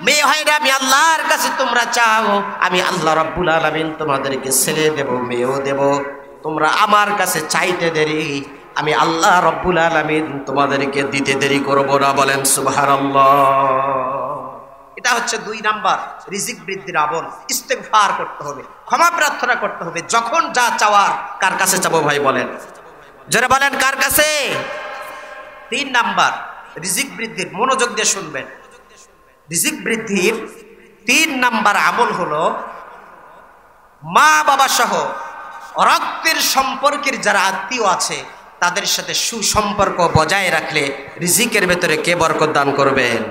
মেয়ে হয় না, আমি আল্লাহর কাছে তোমরা চাও, আমি আল্লাহ রাব্বুল আলামিন তোমাদেরকে ছেলে দেব মেয়েও দেব। তোমরা আমার কাছে চাইতে দেরি, আমি আল্লাহ রাব্বুল আলামিন তোমাদেরকে দিতে দেরি করব না। বলেন সুবহানাল্লাহ। এটা হচ্ছে 2 নাম্বার রিজিক বৃদ্ধির আমল। ইস্তেগফার করতে হবে, ক্ষমা প্রার্থনা করতে হবে। যখন যা চাওয়ার কার কাছে চাবো ভাই বলেন, যারা বলেন কার কাছে? 3 নাম্বার রিজিক বৃদ্ধির, মনোযোগ দিয়ে শুনবেন, রিজিক বৃদ্ধির 3 নাম্বার আমল হলো মা বাবা সহ রক্তের সম্পর্কের যারা আত্মীয় আছে তাদের সাথে সুসম্পর্ক বজায় রাখলে রিজিকের ভেতরে কে বরকত দান করবেন?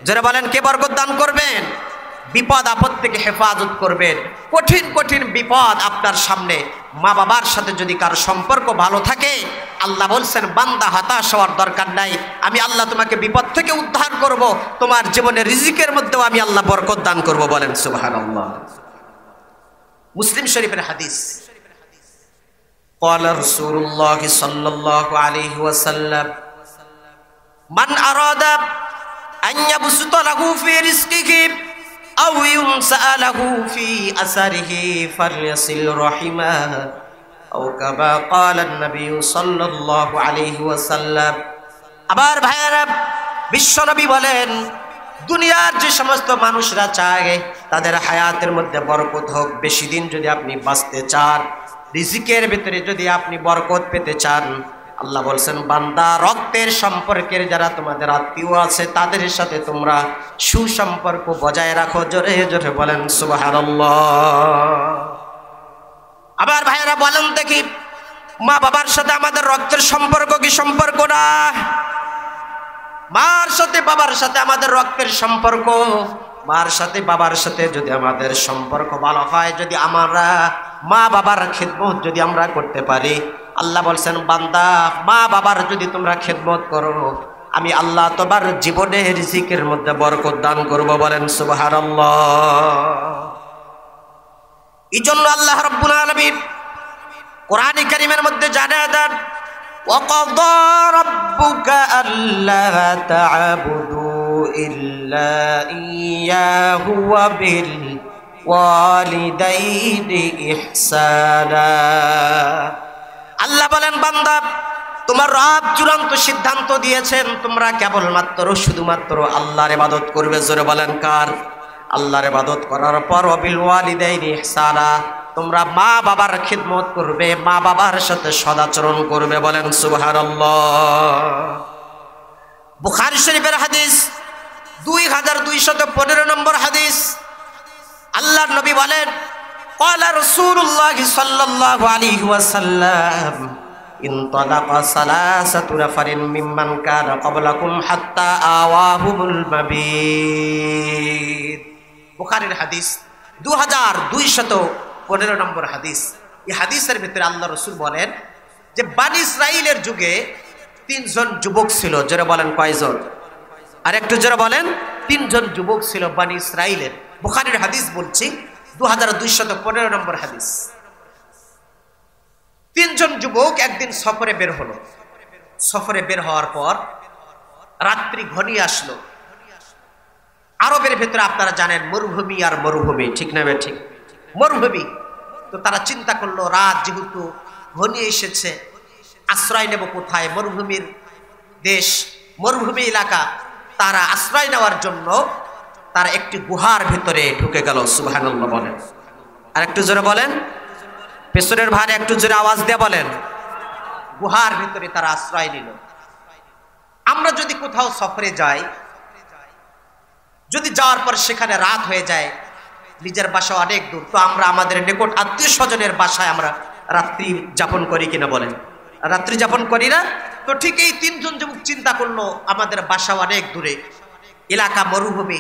যারা বলেন কে বরকত দান করবেন? বিপদ আপদ থেকে হেফাজত করবেন। কঠিন কঠিন বিপদ আপনার সামনে, মা বাবার সাথে যদি কারো সম্পর্ক ভালো থাকে, আল্লাহ বলছেন বান্দা হতাশ হওয়ার দরকার নাই, আমি আল্লাহ তোমাকে বিপদ থেকে উদ্ধার করব, তোমার জীবনে রিজিকের মধ্যেও আমি আল্লাহ বরকত দান করব। বলেন সুবহানাল্লাহ। মুসলিম শরীফের হাদিস, ক্বালা রাসূলুল্লাহ সাল্লাল্লাহু আলাইহি ওয়াসাল্লাম মান আরাদা আন ইয়াবসুতা লাহু ফি রিজকিহি আও ইউনসা লাহু ফি আসারিহি ফালইয়াসিল রাহিমাহ আও কামা ক্বালা an-নবী সাল্লাল্লাহু আলাইহি ওয়াসাল্লাম। আবার ভাইরা, বিশ্বনবী বলেন দুনিয়ার যে সমস্ত মানুষরা চায় তাদের হায়াতের মধ্যে বরকত হোক, বেশি দিন যদি আপনি বাঁচতে চান, রিজিকের ভিতরে যদি আপনি বরকত পেতে চান, আল্লাহ বলছেন বান্দা রক্তের সম্পর্কের যারা তোমাদের আত্মীয় আছে তাদের সাথে তোমরা সুসম্পর্ক বজায় রাখো। জোরে জোরে বলেন সুবহানাল্লাহ। আবার ভাইয়েরা বলেন দেখি, মা বাবার সাথে আমাদের রক্তের সম্পর্ক কি সম্পর্ক না? মার সাথে বাবার সাথে আমাদের রক্তের সম্পর্ক। মার সাথে বাবার সাথে যদি আমাদের সম্পর্ক ভালো হয়, যদি আমরা মা বাবার খিদমত যদি আমরা করতে পারি, আল্লাহ বলছেন বান্দা মা বাবার যদি তোমরা খিদমত করো, আমি আল্লাহ তোমার জীবনে রিজিকের মধ্যে বরকত দান করব। বলেন সুবহানাল্লাহ। এই জন্য আল্লাহ রাব্বুল আলামিন কোরআন কারীমের মধ্যে জানিয়ে দেন وَقَضَى رَبُّكَ أَلَّا تَعْبُدُوا إِلَّا إِيَّاهُ وَبِالْوَالِدَيْنِ إِحْسَانًا। আল্লাহ বলেন বান্দা তোমার রব চূড়ান্ত সিদ্ধান্ত দিয়েছেন তোমরা কেবলমাত্র শুধুমাত্র আল্লাহর ইবাদত করবে। জোরে বলেন কার? আল্লাহর ইবাদত করার পর ওয়াবিল ওয়ালিদাইনি ইহসানা, তোমরা মা বাবার খিদমত করবে, মা বাবার সাথে সদাচরণ করবে। বলেন সুবহানাল্লাহ। বুখারী শরীফের হাদিস 2215 নম্বর হাদিস, আল্লাহর নবী বলেন ক্বালা রাসূলুল্লাহ সাল্লাল্লাহু আলাইহি ওয়াসাল্লাম ইনতালাকা সালাসাতু নাফারিন মিম্মান কানা ক্বাবলাকুম হাত্তা আওয়াহুমুল মাবিদ। বুখারীর হাদিস 2215 নম্বর হাদিস। এই হাদিসের ভিতরে আল্লাহ রাসূল বলেন যে বনি ইসরাইলের যুগে 3 জন যুবক ছিল। যারা বলেন কয়জন? আর একটু যারা বলেন 3 জন যুবক ছিল বনি ইসরাইলের। বুখারীর হাদিস বলছি 2215 নম্বর হাদিস। 3 জন যুবক একদিন সফরে বের হলো। সফরে বের হওয়ার পর রাত্রি ঘনিয়ে আসলো। আরবের ভেতরে আপনারা জানেন মরুভূমি আর মরুভূমি, ঠিক না? ঠিক মরুভূমি। তো তারা চিন্তা করলো রাত যেহেতু ঘনিয়ে এসেছে, আশ্রয় নেব কোথায়? মরুভূমির দেশ, মরুভূমি এলাকা। তারা আশ্রয় নেওয়ার জন্য তারা একটি গুহার ভিতরে ঢুকে গেল। সুবহানাল্লাহ বলেন। আর একটু জোরে বলেন, পেছনের ভারে একটু জোরে আওয়াজ দিয়ে বলেন। গুহার ভিতরে তারা আশ্রয় নিল। আমরা যদি কোথাও সফরে যাই, যদি যাওয়ার পর সেখানে রাত হয়ে যায়, নিজের বাসা অনেক দূর, তো আমরা আমাদের নিকট আত্মীয় স্বজনের বাসায় আমরা রাত্রি যাপন করি কিনা বলেন? রাত্রি যাপন করি না? তো ঠিক এই 3 জন যুবক চিন্তা করলো আমাদের বাসা অনেক দূরে, এলাকা মরুভূমি,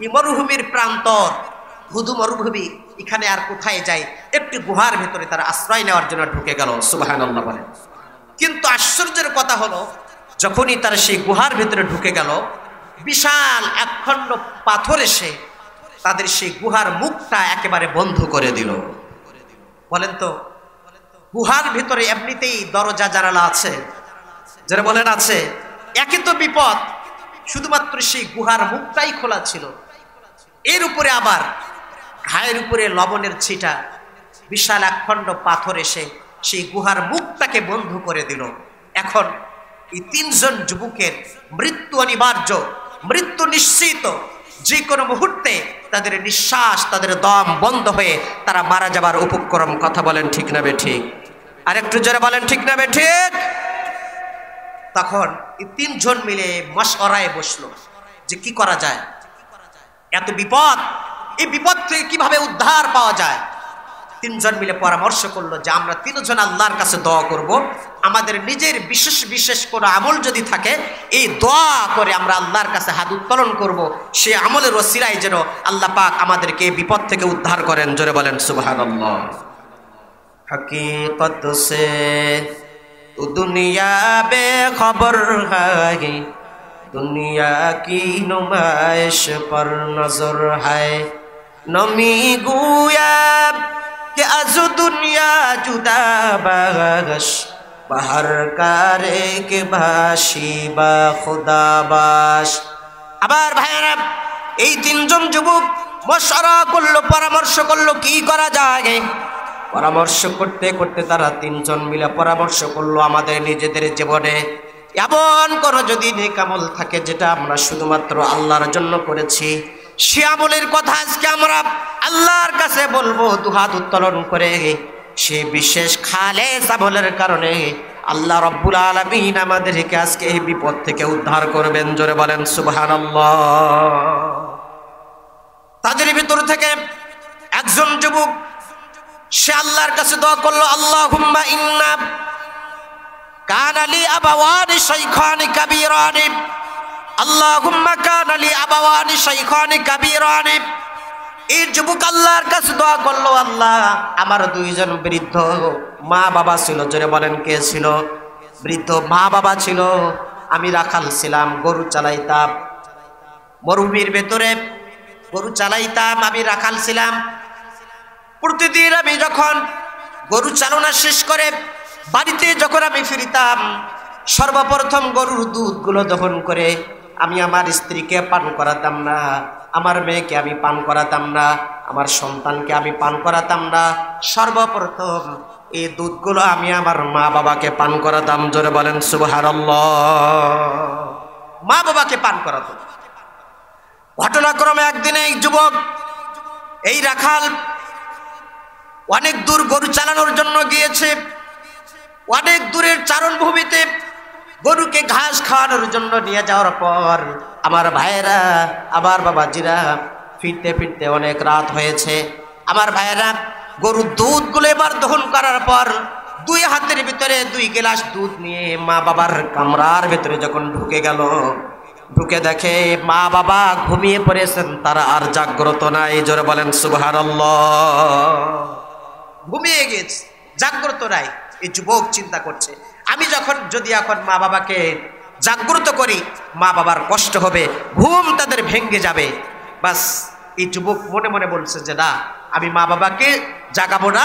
এই মরুভূমির প্রান্তর, হুদু মরুভূমি, এখানে আর কোথায় যায়? একটি গুহার ভেতরে তারা আশ্রয় নেওয়ার জন্য ঢুকে গেল। সুবহানাল্লাহ বলেন। কিন্তু আশ্চর্যের কথা হলো যখনই তারা সেই গুহার ভেতরে ঢুকে গেল, বিশাল একখণ্ড পাথর এসে তাদের সেই গুহার মুখটা একেবারে বন্ধ করে দিল। বলেন তো, গুহার ভিতরে এমনিতেই দরজা জানালা আছে, যারা বলেন আছে, একে তো বিপদ, শুধুমাত্র সেই গুহার মুখটাই খোলা ছিল। এর উপরে আবার ঘায়ের উপরে লবণের ছিটা, বিশাল একখণ্ড পাথর এসে সেই গুহার মুখটাকে বন্ধ করে দিল। এখন এই তিনজন যুবকের মৃত্যু অনিবার্য, মৃত্যু নিশ্চিত। যে কোনো মুহূর্তে তাদের নিঃশ্বাস, তাদের দম বন্ধ হয়ে তারা মারা যাবার উপক্রম। কথা বলেন ঠিক না বেঠিক? আর একটু জোরে বলেন ঠিক না বেঠিক? তখন এই তিনজন মিলে মশওয়ারায় বসলো যে কি করা যায়, এত বিপদ, এই বিপদ থেকে কিভাবে উদ্ধার পাওয়া যায়। তিনজন মিলে পরামর্শ করলো যে আমরা তিনজন আল্লাহর কাছে দোয়া করব, আমাদের নিজের বিশেষ বিশেষ কোনো আমল যদি থাকে এই দোয়া করে আমরা আল্লাহর কাছে হাত উত্তোলন করব, সে আমলের ওসিলায় যেন আল্লাহ পাক আমাদেরকে বিপদ থেকে উদ্ধার করেন। জোরে বলেন সুবহানাল্লাহ। হकीकत से तू दुनिया बेखबर है, दुनिया की नुमाइश पर नजर है, नमी गुया कि आज दुनिया जुदा बाश, बाहर कारे के भाषी बा खुदा बाश। আবার ভাইরা এই তিনজন যুবক মশওয়ারা করলো, পরামর্শ করলো কি করা যায়। পরামর্শ করতে করতে তারা তিনজন মিলে পরামর্শ করলো আমাদের নিজেদের জীবনে এমন কোন যদি নেক আমল থাকে যেটা আমরা শুধুমাত্র আল্লাহর জন্য করেছি, সে আমলের কথা আজকে আমরা আল্লাহর কাছে বলবো দুহাত উত্তোলন করে। সে বিশেষ খালেস আমলের কারণে আল্লাহ রব্বুল আলামিন আমাদেরকে আজকে এই বিপদ থেকে উদ্ধার করবেন। জোরে বলেন সুবহানাল্লাহ। তাদের ভিতর থেকে একজন যুবক সে আল্লাহর কাছে দোয়া করলো, আল্লাহুম্মা ইন্না কানা লি আবাওয়ানি শাইখানি কাবীরানি, আল্লাহুম্মা কানা লি আবাওয়ানি শাইখানি কাবীরানি। এই যুবক আল্লাহর কাছে দোয়া করলো, আল্লাহ আমার দুইজন বৃদ্ধ মা বাবা ছিল। জোরে বলেন কে ছিল? বৃদ্ধ মা বাবা ছিল। আমি রাখাল ছিলাম, গরু চালাইতাম, মরুভূমির ভেতরে গরু চালাইতাম, আমি রাখাল ছিলাম। প্রতিদিন আমি যখন গরু চালনা শেষ করে বাড়িতে যখন আমি ফিরিতাম, সর্বপ্রথম গরুর দুধগুলো দহন করে আমি আমার স্ত্রীকে পান করাতাম না, আমার মেয়েকে আমি পান করাতাম না, আমার সন্তানকে আমি পান করাতাম না। সর্বপ্রথম এই দুধগুলো আমি আমার মা বাবাকে পান করাতাম। জোরে বলেন সুবহানাল্লাহ। মা বাবাকে পান করাতাম। ঘটনাক্রমে একদিন এই যুবক, এই রাখাল অনেক দূর গরু চালানোর জন্য গিয়েছে, অনেক দূরের চারণভূমিতে গরুকে ঘাস খাওয়ানোর জন্য নিয়ে যাওয়ার পর আমার ভাইয়েরা, আমার বাবাজিরা ফিরতে ফিরতে অনেক রাত হয়েছে। আমার ভাইয়েরা গরুর দুধগুলো এবার দহন করার পর দুই হাতের ভিতরে 2 গ্লাস দুধ নিয়ে মা বাবার কামরার ভিতরে যখন ঢুকে গেল, ঢুকে দেখে মা বাবা ঘুমিয়ে পড়েছেন, তারা আর জাগ্রত নাই। জোরে বলেন সুবহানাল্লাহ। ঘুমিয়ে গেছে, জাগ্রত নাই। এই যুবক চিন্তা করছে, আমি যখন যদি এখন মা বাবাকে জাগ্রত করি মা বাবার কষ্ট হবে, ঘুম তাদের ভেঙে যাবে। বাস এই যুবক মনে মনে বলছে যে না, আমি মা বাবাকে জাগাবো না।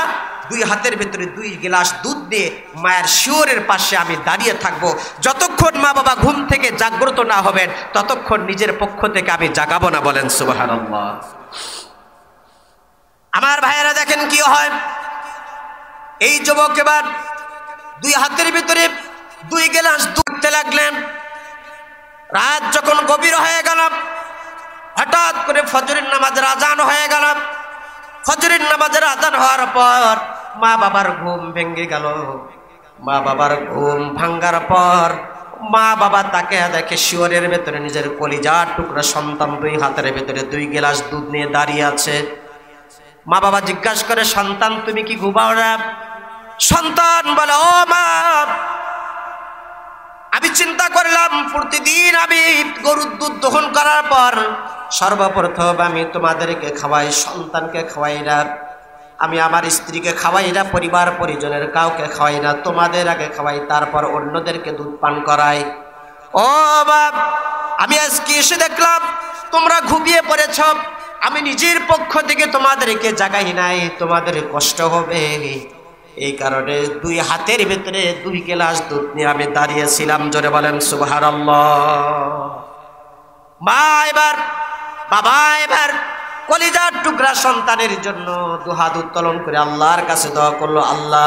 2 হাতের ভিতরে 2 গ্লাস দুধ দিয়ে মায়ের শিওরের পাশে আমি দাঁড়িয়ে থাকবো। যতক্ষণ মা বাবা ঘুম থেকে জাগ্রত না হবেন ততক্ষণ নিজের পক্ষ থেকে আমি জাগাবো না। বলেন সুবহানাল্লাহ। আমার ভাইয়েরা দেখেন কি হয়। এই যুবক এবার 2 হাতের ভিতরে 2 গ্লাস দুধ লাগলেন। রাত যখন গভীর হয়ে গেল, হঠাৎ করে ফজরের নামাজের আজান হয়ে গেল। ফজরের নামাজের আজান হওয়ার পর মা বাবার ঘুম ভেঙে গেল। মা বাবার ঘুম ভাঙ্গার পর মা বাবা তাকে দেখে শিওরের ভেতরে নিজের কলিজার টুকরা সন্তান 2 হাতের ভেতরে 2 গ্লাস দুধ নিয়ে দাঁড়িয়ে আছে। মা বাবা জিজ্ঞাসা করে, সন্তান তুমি কি ঘুমাও না? সন্তান বলে, ও মা, আমি চিন্তা করলাম প্রতিদিন আমি গরুর দুধ দহন করার পর সর্বপ্রথম আমি তোমাদেরকে খাওয়াই, সন্তানকে খাওয়াই না, আমি আমার স্ত্রীকে খাওয়াই না, পরিবার পরিজনের কাউকে খাওয়াই না, তোমাদের আগে খাওয়াই, তারপর অন্যদেরকে দুধ পান করাই। ও বাপ, আমি আজকে এসে দেখলাম তোমরা ঘুমিয়ে পড়েছ, আমি নিজের পক্ষ থেকে তোমাদেরকে জাগাই নাই, তোমাদের কষ্ট হবে, এই কারণে 2 হাতের ভিতরে 2 গ্লাস দুধ নিয়ে আমি দাঁড়িয়েছিলাম। জোরে বলেন সুবহানাল্লাহ। মা এবার, বাবা এবার কলিজার টুকরা সন্তানের জন্য দুহাত উত্তোলন করে আল্লাহর কাছে দোয়া করলো, আল্লাহ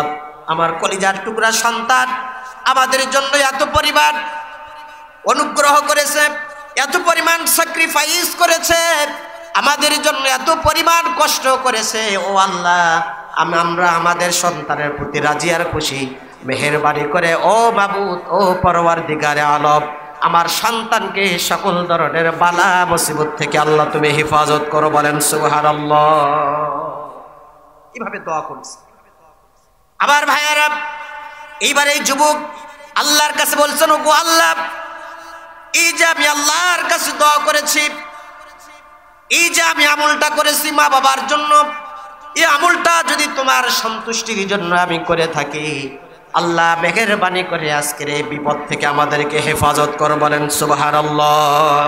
আমার কলিজার টুকরা সন্তান আমাদের জন্য এত পরিমাণ অনুগ্রহ করেছে, এত পরিমাণ স্যাক্রিফাইস করেছে, আমাদের জন্য এত পরিমাণ কষ্ট করেছে। ও আল্লাহ, আমরা আমাদের সন্তানের প্রতি রাজি আর খুশি, মেহেরবানি করে ও মাবুদ, ও পরওয়ারদিগারে আলম, আমার সন্তানকে সকল ধরনের বালা মুসিবত থেকে আল্লাহ তুমি হেফাজত করো। বলেন সুবহানাল্লাহ। এইভাবে দোয়া করছে। আবার ভাইয়ারা, এইবার এই যুবক আল্লাহর কাছে বলছেন, ও গো আল্লাহ, এই যে আমি আল্লাহর কাছে দোয়া করেছি, এই যে আমি আমলটা করেছি মা বাবার জন্য, এই আমলটা যদি তোমার সন্তুষ্টির জন্য আমি করে থাকি, আল্লাহ মেহেরবানি করে আজকের এই বিপদ থেকে আমাদেরকে হেফাজত করো। বলেন সুবহানাল্লাহ।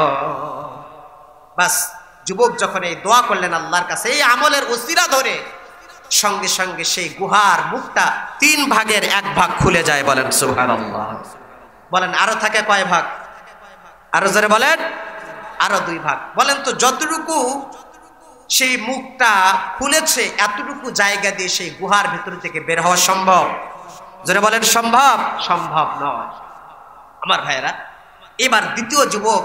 বাস, যুবক যখন এই দোয়া করলেন আল্লাহর কাছে এই আমলের ওসিলা ধরে, সঙ্গে সঙ্গে সেই গুহার মুখটা 3 ভাগের 1 ভাগ খুলে যায়। বলেন সুবহানাল্লাহ। বলেন আরো থাকে কয় ভাগ? আরো জোরে বলেন, আরো 2 ভাগ। বলেন তো যতটুকু সেই মুখটা খুলেছে এতটুকু জায়গা দিয়ে সেই গুহার ভিতর থেকে বের হওয়া সম্ভব? জোরে বলেন সম্ভব? সম্ভব নয়। আমার ভাইয়েরা, এবার দ্বিতীয় যুবক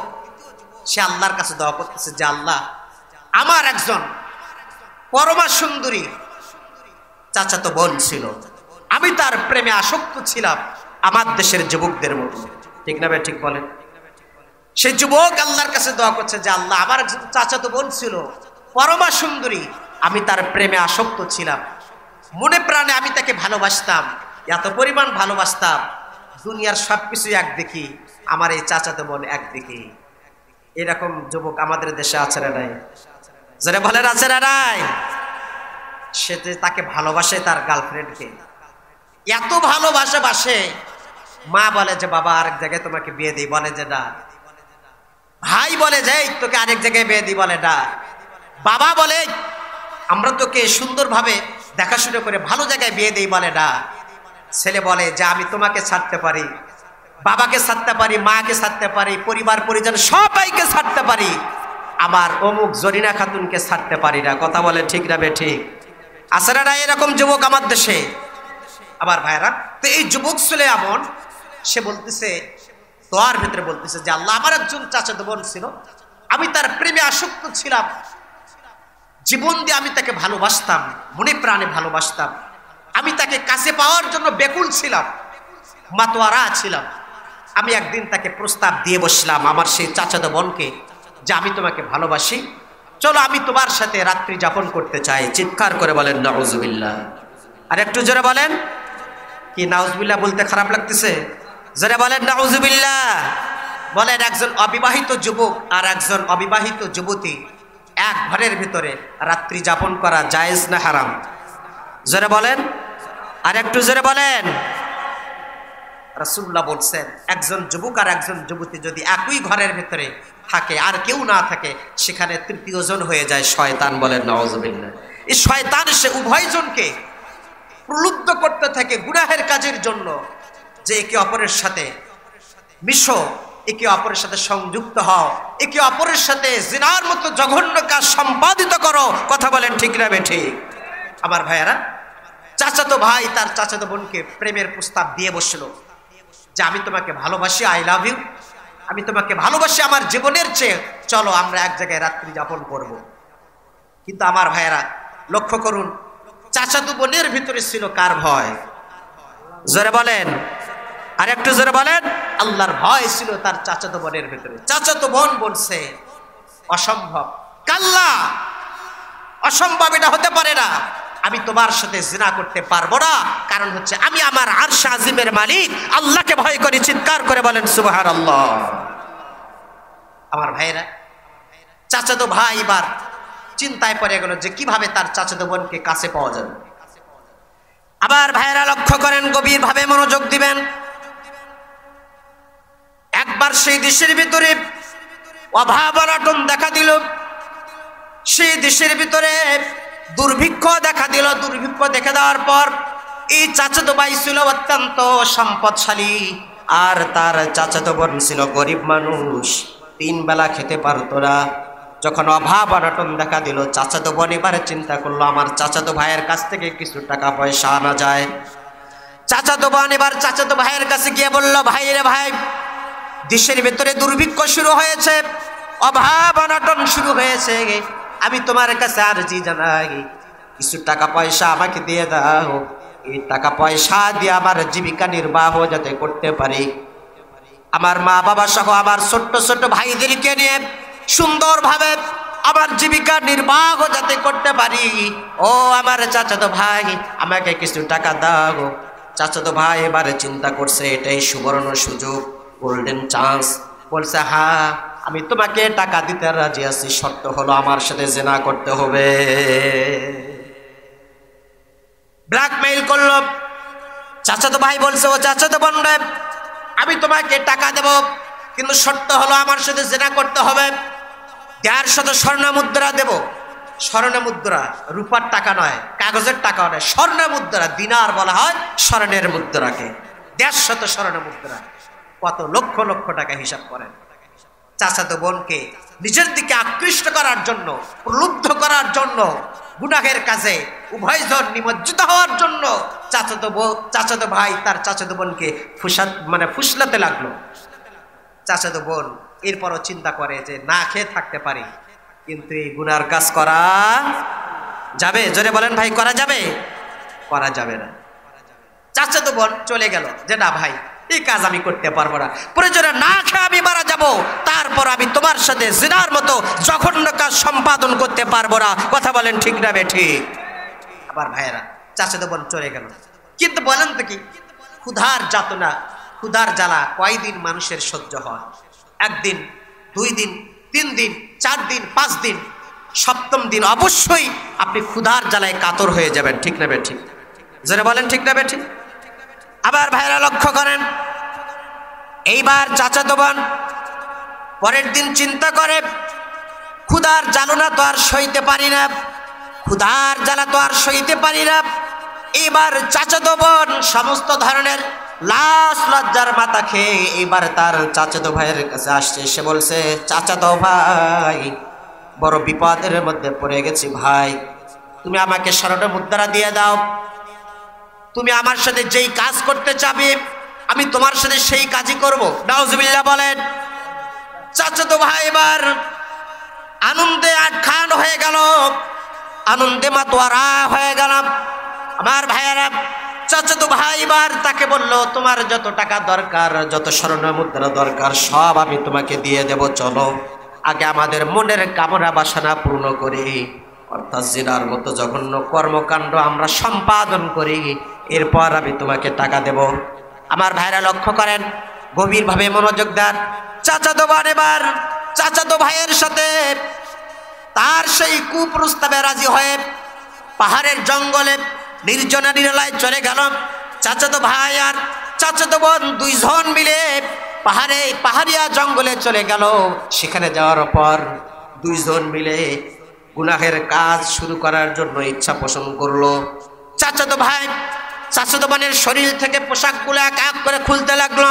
সে আল্লাহর কাছে দোয়া করতেছে যে আল্লাহ, আমার একজন পরমা সুন্দরী চাচাতো বোন ছিল, আমি তার প্রেমে আসক্ত ছিলাম আমার দেশের যুবকদের মতো। ঠিক না ভাই? ঠিক বলেন। সেই যুবক আল্লাহর কাছে দোয়া করছে যে আল্লাহ, আমার একজন চাচাতো বোন ছিল পরমা সুন্দরী, আমি তার প্রেমে আসক্ত ছিলাম, মনে প্রাণে আমি তাকে ভালোবাসতাম, এত পরিমাণ ভালোবাসতাম, দুনিয়ার সবকিছু একদিকে, আমার এই চাচাতো বোন একদিকে। এরকম যুবক আমাদের দেশে আছে না নাই? যারা বলেন আছে না নাই? সে তাকে ভালোবাসে, তার গার্লফ্রেন্ডকে এত ভালোবাসে, মা বলে যে বাবা আরেক জায়গায় তোমাকে বিয়ে দিই, বলে যে না। ভাই বলে যে তোকে আরেক জায়গায় বিয়ে দিই, বলে না। বাবা বলে আমরা তোকে সুন্দরভাবে দেখাশোনা করে ভালো জায়গায় বিয়ে দিই, বলে না। ছেলে বলে যে আমি তোমাকে ছাড়তে পারি, বাবাকে ছাড়তে পারি, মাকে ছাড়তে পারি, পরিবার পরিজন সবাইকে ছাড়তে পারি, আমার অমুক জরিনা খাতুনকে ছাড়তে পারি না। কথা বলে ঠিক না বে ঠিক? আছে না এরকম যুবক আমার দেশে? আমার ভাইরা, তো এই যুবক ছেলে এমন, সে বলতেছে দোয়ার ভিতরে বলতেছে যে আল্লাহ, আমার একজন চাচাতো বোন ছিল, আমি তার প্রেমে আসক্ত ছিলাম, জীবন দিয়ে আমি তাকে ভালোবাসতাম, মনে প্রাণে ভালোবাসতাম, আমি তাকে কাছে পাওয়ার জন্য বেকুল ছিলাম, মাতোয়ারা ছিলাম। আমি একদিন তাকে প্রস্তাব দিয়ে বসলাম আমার সেই চাচাতো বোনকে যে আমি তোমাকে ভালোবাসি, চলো আমি তোমার সাথে রাত্রি যাপন করতে চাই। চিৎকার করে বলেন নাউজুবিল্লাহ। আর একটু জোরে বলেন। কি নাউজুবিল্লাহ বলতে খারাপ লাগতেছে? জোরে বলেন নাউজুবিল্লাহ। বলেন একজন অবিবাহিত যুবক আর একজন অবিবাহিত যুবতী এক ঘরের ভিতরে রাত্রি যাপন করা জায়েজ না হারাম? জোরে বলেন, আর একটু জোরে বলেন। রাসূলুল্লাহ বলছেন একজন যুবক আর একজন যুবতী যদি একই ঘরের ভিতরে থাকে আর কেউ না থাকে, সেখানে তৃতীয় জন হয়ে যায় শয়তান। বলেন নাউজুবিল্লাহ। এই শয়তান সে উভয়জনকে প্রলুব্ধ করতে থাকে গুনাহের কাজের জন্য, যে একে অপরের সাথে মিশো, একে অপরের সাথে সংযুক্ত হও, একে অপরের সাথে জিনার মতো জঘন্য কাজ সম্পাদিত করো। কথা বলেন ঠিক না বেঠিক? আমার ভাইয়ারা, চাচাতো ভাই তার চাচাতো বোনকে প্রেমের প্রস্তাব দিয়ে বসলো যে আমি তোমাকে ভালোবাসি, আই লাভ ইউ, আমি তোমাকে ভালোবাসি আমার জীবনের চেয়ে, চলো আমরা এক জায়গায় রাত্রি যাপন করব। কিন্তু আমার ভাইয়ারা লক্ষ্য করুন, চাচাতো বোনের ভিতরে ছিল কার ভয়? জোরে বলেন, আর একটু জোরে বলেন। আল্লাহর ভয় ছিল তার চাচাতো বোনের ভিতরে। চাচাতো বোন বলছে অসম্ভব, কাল্লা, অসম্ভব, এটা হতে পারে না, আমি তোমার সাথে জিনা করতে পারবো না, কারণ হচ্ছে আমি আমার আরশ আজিমের মালিক আল্লাহকে ভয় করি। চিৎকার করে বলেন সুবহানাল্লাহ। আমার ভাইরা, চাচাতো ভাই এবার চিন্তায় পড়ে গেল যে কিভাবে তার চাচাতো বোনকে কাছে পাওয়া যাবে। আবার ভাইরা লক্ষ্য করেন, গভীরভাবে মনোযোগ দিবেন। একবার সেই দেশের ভিতরে অভাব অনটন দেখা দিল, সেই দেশের ভিতরে দুর্ভিক্ষ দেখা দিল। দুর্ভিক্ষ দেখে দেওয়ার পর এই চাচাতো ভাই ছিল অত্যন্ত সম্পদশালী আর তার চাচাতো বোন ছিল গরিব মানুষ। তিন বেলা খেতে পারতো না। যখন অভাব অনটন দেখা দিল, চাচাতো বোন এবারে চিন্তা করলো আমার চাচাতো ভাইয়ের কাছ থেকে কিছু টাকা পয়সা আনা যায়। চাচাতো বোন এবার চাচাতো ভাইয়ের কাছে গিয়ে বলল, ভাই রে ভাই, দেশের ভেতরে দুর্ভিক্ষ শুরু হয়েছে, অভাব অনটন শুরু হয়েছে, আমি তোমার কাছে আরজি জানাই, কিছু টাকা পয়সা আমাকে দিয়ে দাও, এই টাকা পয়সা দিয়ে আমার জীবিকা নির্বাহ যাতে করতে পারি, আমার মা বাবা সহ আমার ছোট্ট ছোট্ট ভাইদেরকে নিয়ে সুন্দরভাবে আমার জীবিকা নির্বাহ যাতে করতে পারি। ও আমার চাচাতো ভাই, আমাকে কিছু টাকা দাও। চাচাতো ভাই এবারে চিন্তা করছে এটাই সুবর্ণ সুযোগ, গোল্ডেন চান্স। বলছে, হ্যাঁ আমি তোমাকে টাকা দিতে রাজি আছি, শর্ত হলো আমার সাথে জিনা করতে হবে। ব্ল্যাকমেইল করলো। চাচাতো ভাই বলছে, ও চাচাতো বোন রে, আমি তোমাকে টাকা দেব, কিন্তু শর্ত হলো আমার সাথে জিনা করতে হবে। 150 স্বর্ণ মুদ্রা দেব। স্বর্ণ মুদ্রা, রূপার টাকা নয়, কাগজের টাকা নয়, স্বর্ণ মুদ্রা। দিনার বলা হয় স্বর্ণের মুদ্রাকে। 150 স্বর্ণ মুদ্রা, কত লক্ষ লক্ষ টাকা হিসাব করেন। চাচাতো বোনকে নিজের দিকে আকৃষ্ট করার জন্য, প্রলুব্ধ করার জন্য, গুনাহের কাজে উভয়জন নিমজ্জিত হওয়ার জন্য চাচাতো ভাই তার চাচাতো বোনকে ফুসলাতে লাগলো। চাচাতো বোন এরপরও চিন্তা করে যে না খেয়ে থাকতে পারি, কিন্তু এই গুনার কাজ করা যাবে? জোরে বলেন ভাই, করা যাবে? করা যাবে না। চাচাতো বোন চলে গেল যে না ভাই, এই কাজ আমি করতে পারবো না, প্রয়োজনে না খেয়ে আমি মারা যাব, তারপর আমি তোমার সাথে জিনার মতো জঘন্য কাজ সম্পাদন করতে পারবো না। কথা বলেন ঠিক না বেঠিক? আবার ভাইয়েরা, চাচাতো বোন চলে গেল, কিন্তু বলেন তো কি, ক্ষুধার যাতনা, ক্ষুধার জ্বালা কয়দিন মানুষের সহ্য হয়? 1 দিন, 2 দিন, 3 দিন, 4 দিন, 5 দিন, 7ম দিন অবশ্যই আপনি ক্ষুধার জ্বালায় কাতর হয়ে যাবেন। ঠিক না বেঠিক? যারা বলেন ঠিক না বেঠিক? আবার ভাইরা লক্ষ্য করেন, এইবার চাচাতো বোন পরের দিন চিন্তা করে, ক্ষুধার জ্বালনা তো আর সইতে পারি না, ক্ষুধার জ্বালা তো আর সইতে পারি না। এবার চাচাতো বোন সমস্ত ধরনের লাশ লজ্জার মাথা খেয়ে এবার তার চাচাতো ভাইয়ের কাছে আসছে। সে বলছে, চাচাতো ভাই, বড় বিপদের মধ্যে পড়ে গেছি ভাই, তুমি আমাকে স্বর্ণ মুদ্রা দিয়ে দাও, তুমি আমার সাথে যেই কাজ করতে চাবে আমি তোমার সাথে সেই কাজই করব। নাউজুবিল্লাহ বলেন। চাচাতো ভাই এবার আনন্দে আটখান হয়ে গেল, আনন্দে মাতোয়ারা হয়ে গেল। আমার ভাইয়েরা, চাচাতো ভাই এবার তাকে বলল, তোমার যত টাকা দরকার, যত স্বর্ণ মুদ্রা দরকার, সব আমি তোমাকে দিয়ে দেব, চলো আগে আমাদের মনের কামনা বাসনা পূর্ণ করি, অর্থাৎ জিনার মতো জঘন্য কর্মকাণ্ড আমরা সম্পাদন করি, এরপর আমি তোমাকে টাকা দেব। আমার ভাইরা লক্ষ্য করেন, গভীরভাবে মনোযোগ দেন। চাচাতো বোন এবার চাচাতো ভাইয়ের সাথে তার সেই কুপ্রস্তাবে রাজি হয়ে পাহাড়ের জঙ্গলে নির্জনা নিরালায় চলে গেল। চাচাতো ভাই আর চাচাতো বোন 2 জন মিলে পাহাড়িয়া জঙ্গলে চলে গেল। সেখানে যাওয়ার পর 2 জন মিলে গুনাহের কাজ শুরু করার জন্য ইচ্ছা পোষণ করলো। চাচাতো ভাই চাচাতো বোনের শরীর থেকে পোশাকগুলো এক এক করে খুলতে লাগলো।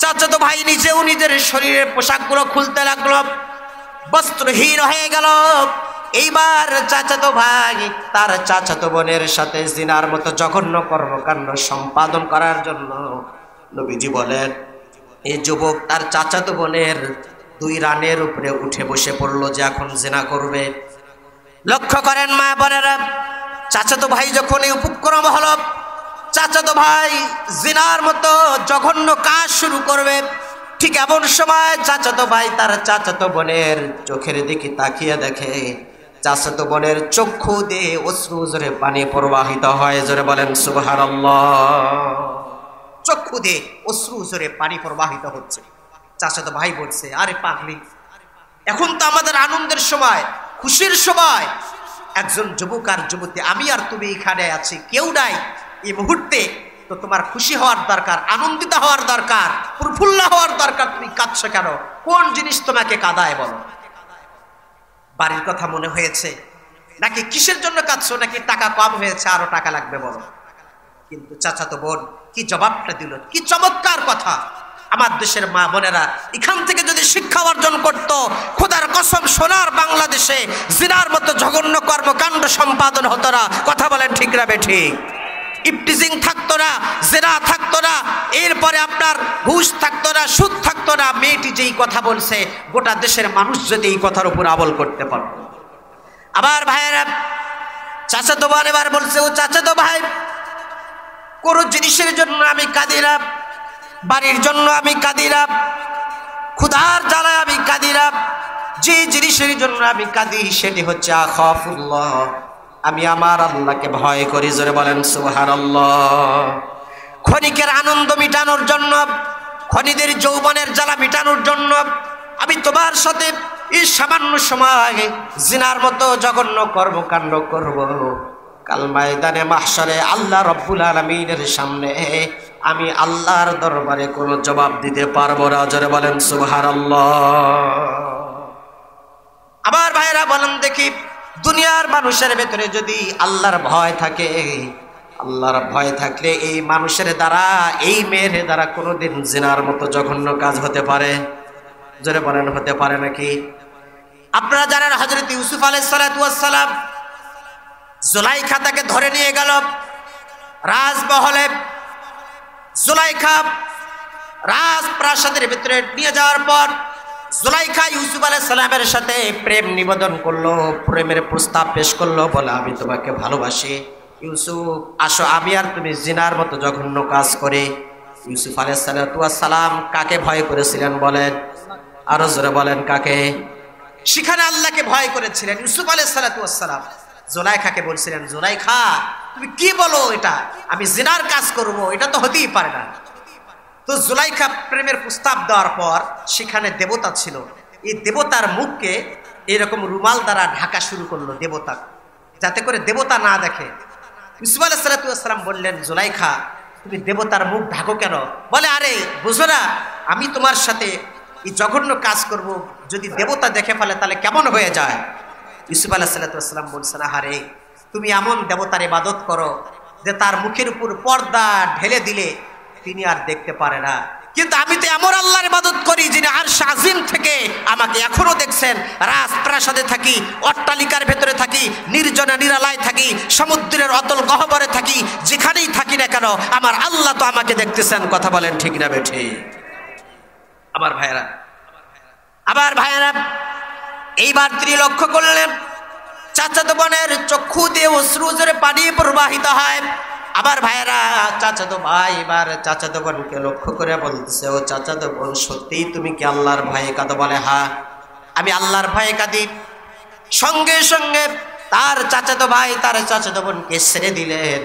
চাচাতো ভাই নিজেও নিজের শরীরের পোশাকগুলো খুলতে লাগলো, বস্ত্রহীন হয়ে গেল। এইবার চাচাতো ভাই তার চাচাতো বোনের সাথে জিনার মতো জঘন্য কর্মকাণ্ড সম্পাদন করার জন্য, নবীজি বলেন, এই যুবক তার চাচাতো বোনের 2 রানের উপরে উঠে বসে পড়লো যে এখন জিনা করবে। লক্ষ্য করেন মা বোনেরা, চাচাতো ভাই যখন এই উপক্রম হলো, চাচাতো ভাই জিনার মতো জঘন্য কাজ শুরু করবে, ঠিক এমন সময় চাচাতো ভাই তার চাচাতো বোনের চোখের দিকে তাকিয়ে দেখে চাচাতো বোনের চক্ষু দিয়ে অশ্রু জোরে পানি প্রবাহিত হয়। জোরে বলেন সুবহানাল্লাহ। চক্ষু দিয়ে অশ্রু জোরে পানি প্রবাহিত হচ্ছে। চাচাতো ভাই বলছে, আরে পাগলি, এখন তো আমাদের আনন্দের সময়, খুশির সময়, একজন যুবক আর যুবতী আমি আর তুমি এখানে আছি, কেউ নাই, এই মুহূর্তে তো তোমার খুশি হওয়ার দরকার, আনন্দিত হওয়ার দরকার, প্রফুল্ল হওয়ার দরকার। তুমি কাঁদছো কেন? কোন জিনিস তোমাকে কাঁদায় বলো? বাড়ির কথা মনে হয়েছে নাকি কিসের জন্য কাঁদছো? নাকি টাকা কম হয়েছে, আরো টাকা লাগবে বলো? কিন্তু চাচাতো বোন কি জবাবটা দিল, কি চমৎকার কথা! আমার দেশের মা বোনেরা এখান থেকে যদি শিক্ষা অর্জন করত, খোদার কসম সোনার বাংলাদেশে জিনার মতো জঘন্য কর্মকাণ্ড সম্পাদন হতো না। কথা বলেন ঠিক না বেঠিক? ইফটিজিং থাকতো না, জিনা থাকতো না, এরপরে আপনার ঘুষ থাকতো না, সুদ থাকতো না। মেয়েটি যেই কথা বলছে গোটা দেশের মানুষ যদি এই কথার উপর আমল করতে পারত। আবার ভাইয়েরা, চাচাতো বোন এবার বলছে, ও চাচাতো ভাই, কোন জিনিসের জন্য আমি কাঁদি না, বাড়ির জন্য আমি কাঁদি না, ক্ষুধার জ্বালায় আমি কাঁদি না, যে জিনিসের জন্য আমি কাঁদি সেটি হচ্ছে আখাফুল্লাহ, আমি আমার আল্লাহকে ভয় করি। জোরে বলেন সুবহানাল্লাহ। ক্ষণিকের আনন্দ মিটানোর জন্য, ক্ষণিকের যৌবনের জ্বালা মিটানোর জন্য আমি তোমার সাথে এই সামান্য সময় জিনার মতো জঘন্য কর্মকাণ্ড করব, কাল ময়দানে মাহশারে আল্লাহ রাব্বুল আলামিনের সামনে আমি আল্লাহর দরবারে কোনো জবাব দিতে পারবো না। জোরে বলেন সুবহানাল্লাহ। আবার ভাইরা বলেন দেখি, দুনিয়ার মানুষের ভেতরে যদি আল্লাহর ভয় থাকে, আল্লাহর ভয় থাকলে এই মানুষের দ্বারা, এই মেয়ের দ্বারা কোনোদিন জিনার মতো জঘন্য কাজ হতে পারে? জোরে বলেন হতে পারে নাকি? আপনারা জানেন হযরত ইউসুফ আলাইহিস সালাতু ওয়াস সালাম, জুলাইখা তাকে ধরে নিয়ে গেল রাজমহলে। জুলাইখা রাজপ্রাসাদের ভিতরে নিয়ে যাওয়ার পর জুলাইখা ইউসুফ আলাইহিস সালামের সাথে প্রেম নিবেদন করলো, প্রেমের প্রস্তাব পেশ করলো, বলে আমি তোমাকে ভালোবাসি, ইউসুফ আসো আমি আর তুমি জিনার মতো জঘন্য কাজ করে। ইউসুফ আলাইহিস সালাতু ওয়াস সালাম কাকে ভয় করেছিলেন বলেন? আরো জোরে বলেন কাকে? সেখানে আল্লাহকে ভয় করেছিলেন। ইউসুফ আলাইহিস সালাতু ওয়াস সালাম জুলাইখাকে বলছিলেন, জুলাইখা তুমি কি বলো, এটা আমি জিনার কাজ করব, এটা তো হতেই পারে না। তো জুলাইখা প্রেমের প্রস্তাব দেওয়ার পর সেখানে দেবতা ছিল, এই দেবতার মুখকে এরকম রুমাল দ্বারা ঢাকা শুরু করলো দেবতা, যাতে করে দেবতা না দেখে। ইউসুফ আলাইহিস সালাতু ওয়াস সালাম বললেন, জুলাইখা তুমি দেবতার মুখ ঢাকো কেন? বলে, আরে বুঝো না, আমি তোমার সাথে এই জঘন্য কাজ করব, যদি দেবতা দেখে ফেলে তাহলে কেমন হয়ে যায়। ইউসুফ আলাইহিস সালাতু ওয়াস সালাম বলছেন, আরে তুমি এমন দেবতার ইবাদত করো যে তার মুখের উপর পর্দা ঢেলে দিলে তিনি আর দেখতে পারে না, কিন্তু আমি তো এমন আল্লাহর ইবাদত করি যিনি আরশ আজিম থেকে আমাকে এখনো দেখছেন, রাজপ্রাসাদে থাকি, অট্টালিকার ভেতরে থাকি, নির্জনে নিরালায় থাকি, সমুদ্রের অতল গহ্বরে থাকি, যেখানেই থাকি না কেন আমার আল্লাহ তো আমাকে দেখতেছেন। কথা বলেন ঠিক না বেঠিক? আমার ভাইয়েরা, আবার ভাইয়েরা, এইবার তিনি লক্ষ্য করলেন চাচাতো বোনের চক্ষু দিয়ে অশ্রু জোরে পানি প্রবাহিত হয়। আবার ভাইয়েরা, চাচাতো ভাই এবার চাচাতো বোনকে লক্ষ্য করে বলতেছে, ও চাচাতো বোন সত্যিই তুমি কি আল্লাহর ভয়ে কাঁদো? বলে, হ্যাঁ আমি আল্লাহর ভয়ে কাঁদি। সঙ্গে সঙ্গে তার চাচাতো ভাই তার চাচাতো বোনকে ছেড়ে দিলেন,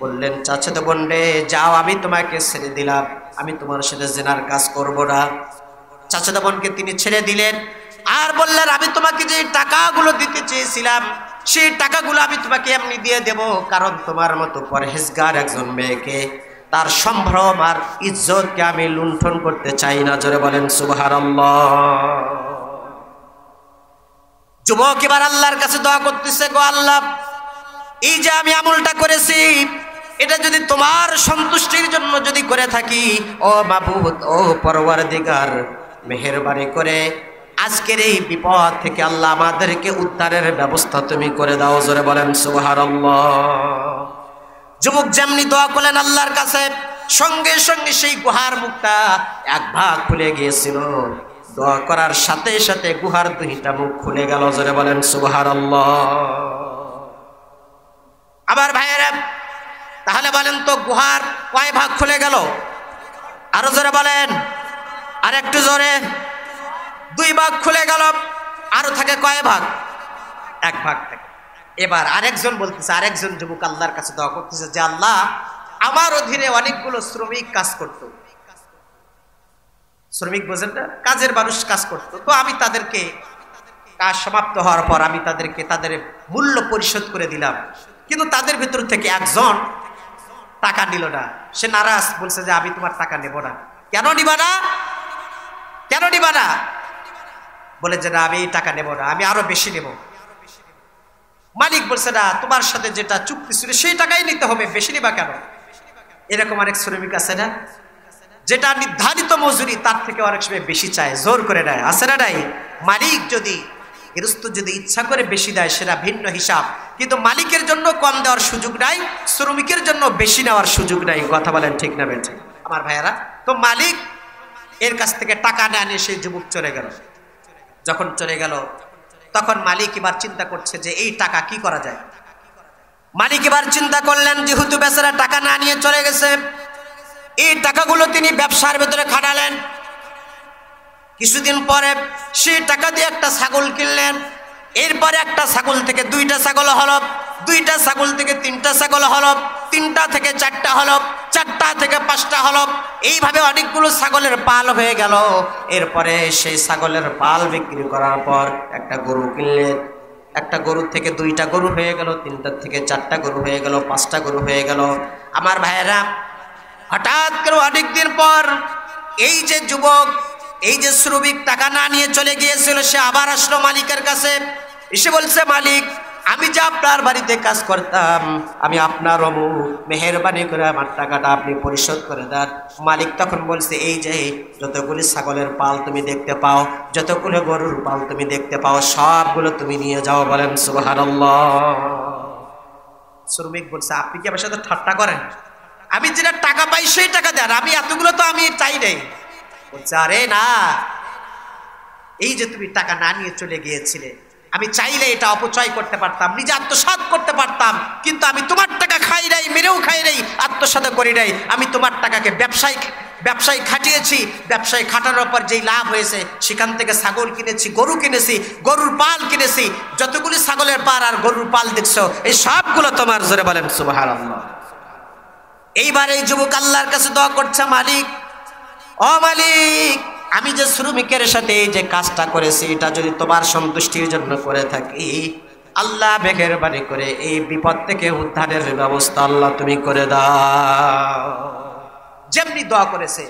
বললেন, চাচাতো বোন রে যাও, আমি তোমাকে ছেড়ে দিলাম, আমি তোমার সাথে জিনার কাজ করব না। চাচাতো বোনকে তিনি ছেড়ে দিলেন আর বললেন, আমি তোমাকে যে টাকাগুলো দিতে চেয়েছিলাম সেই টাকাগুলো আমি তোমাকে এমনি দিয়ে দেব, কারণ তোমার মতো পরহেজগার একজন মেয়েকে, তার সম্ভ্রম আর ইজ্জতকে আমি লুণ্ঠন করতে চাই না। জোরে বলেন সুবহানাল্লাহ। যুবক এবার আল্লাহর কাছে দোয়া করতেছে, গো আল্লাহ, এই যে আমি আমলটা করেছি এটা যদি তোমার সন্তুষ্টির জন্য যদি করে থাকি, ও মাবুদ, ও পরওয়ারদিগার, মেহেরবানি করে আজকের এই বিপদ থেকে আল্লাহ আমাদেরকে উদ্ধারের ব্যবস্থা তুমি করে দাও। জোরে বলেন সুবহানাল্লাহ। যুবক যেমনি দোয়া করলেন আল্লাহর কাছে, সঙ্গে সঙ্গে সেই গুহার মুখটা এক ভাগ খুলে গিয়েছিল। দোয়া করার সাথে সাথে গুহার দুইটা মুখ খুলে গেল। জোরে বলেন সুবহানাল্লাহ। আবার ভাইয়েরা, তাহলে বলেন তো গুহার কয় ভাগ খুলে গেল? আরো জোরে বলেন, আর একটু জোরে। দুই ভাগ খুলে গেল, আরো থাকে কয় ভাগ? এক ভাগ থাকে। এবার আরেকজন বলতেছে, আরেকজন যুবক আল্লাহর কাছে দোয়া করতেছে যে আল্লাহ, আমার অধীনে অনেকগুলো শ্রমিক কাজ করত, শ্রমিক বোঝেন না, কাজের মানুষ কাজ করত, তো আমি তাদেরকে কাজ সমাপ্ত হওয়ার পর আমি তাদেরকে তাদের মূল্য পরিশোধ করে দিলাম, কিন্তু তাদের ভিতর থেকে একজন টাকা নিল না, সে নারাজ, বলছে যে আমি তোমার টাকা নেব না। কেন নিবা না? কেন নিবা না? বলে যে না, আমি এই টাকা নেব না, আমি আরো বেশি নেব। মালিক বলছে না, তোমার সাথে যেটা চুক্তি ছিল সেই টাকাই নিতে হবে, বেশি নিবা কেন? এরকম অনেক শ্রমিক আছে না? যেটা নির্ধারিত মজুরি তার থেকে অনেক সময় বেশি চায়, জোর করে নেয়, আছে না নাই? মালিক যদি গৃহস্থ যদি ইচ্ছা করে বেশি দেয় সেটা ভিন্ন হিসাব, কিন্তু মালিকের জন্য কম দেওয়ার সুযোগ নাই, শ্রমিকের জন্য বেশি নেওয়ার সুযোগ নাই। কথা বলেন ঠিক না বেঠিক আমার ভাইয়েরা? তো মালিক এর কাছ থেকে টাকা না নিয়ে সেই যুবক চলে গেল। যখন চলে গেল তখন মালিক এবার চিন্তা করছে যে এই টাকা কি করা যায়। মালিক এবার চিন্তা করলেন যেহেতু বেচারা টাকা না নিয়ে চলে গেছে, এই টাকাগুলো তিনি ব্যবসার ভেতরে খাটালেন। কিছুদিন পরে সেই টাকা দিয়ে একটা ছাগল কিনলেন, এরপরে একটা ছাগল থেকে দুইটা ছাগল হলো, দুইটা ছাগল থেকে তিনটা ছাগল হলো, তিনটা থেকে চারটা হলো, চারটা থেকে পাঁচটা হলো, এইভাবে অনেকগুলো ছাগলের পাল হয়ে গেল। এরপরে সেই ছাগলের পাল বিক্রি করার পর একটা গরু কিনলেন, একটা গরু থেকে দুইটা গরু হয়ে গেল, তিনটা থেকে চারটা গরু হয়ে গেল, পাঁচটা গরু হয়ে গেল। আমার ভাইয়েরা, হঠাৎ করে অনেকদিন পর এই যে যুবক, এই যে শ্রমিক টাকা না নিয়ে চলে গিয়েছিল, সে আবার আসলো মালিকের কাছে। এসে বলছে, মালিক আমি যে আপনার বাড়িতে কাজ করতাম, আমি আপনার মেহেরবানি করে আমার টাকাটা আপনি পরিশোধ করে দেন। মালিক তখন বলছে, এই যে যতগুলি ছাগলের পাল তুমি দেখতে পাও, যতগুলো গরুর পাল তুমি দেখতে পাও, সবগুলো তুমি নিয়ে যাও। বলেন সুবহানাল্লাহ। শ্রমিক বলছে, আপনি কি আমার সাথে ঠাট্টা করেন? আমি যেটা টাকা পাই সেই টাকা দেন, আমি এতগুলো তো আমি চাই নাই। বলছে, আরে না, এই যে তুমি টাকা না নিয়ে চলে গিয়েছিলে, আমি চাইলে এটা অপচয় করতে পারতাম, নিজে আত্মসাৎ করতে পারতাম, কিন্তু আমি তোমার টাকা খাই নাই, মেরেও খাই নাই, আত্মসাৎ করি নাই। আমি তোমার টাকাকে ব্যবসায় খাটিয়েছি, ব্যবসায় খাটানোর পর যেই লাভ হয়েছে সেখান থেকে ছাগল কিনেছি, গরু কিনেছি, গরুর পাল কিনেছি, যতগুলি ছাগলের পাল আর গরুর পাল দেখছো এই সবগুলো তোমার। জোরে বলেন সুবহানাল্লাহ। এইবার এই যুবক আল্লাহর কাছে দোয়া করছে, মালিক ও মালিক, আমি যে শ্রমিকের সাথে এই যে কাজটা করেছি এটা যদি তোমার সন্তুষ্টির জন্য করে থাকি, আল্লাহ মেহেরবানি করে এই বিপদ থেকে উদ্ধারের ব্যবস্থা আল্লাহ তুমি করে দাও। যেমনি দোয়া করেছে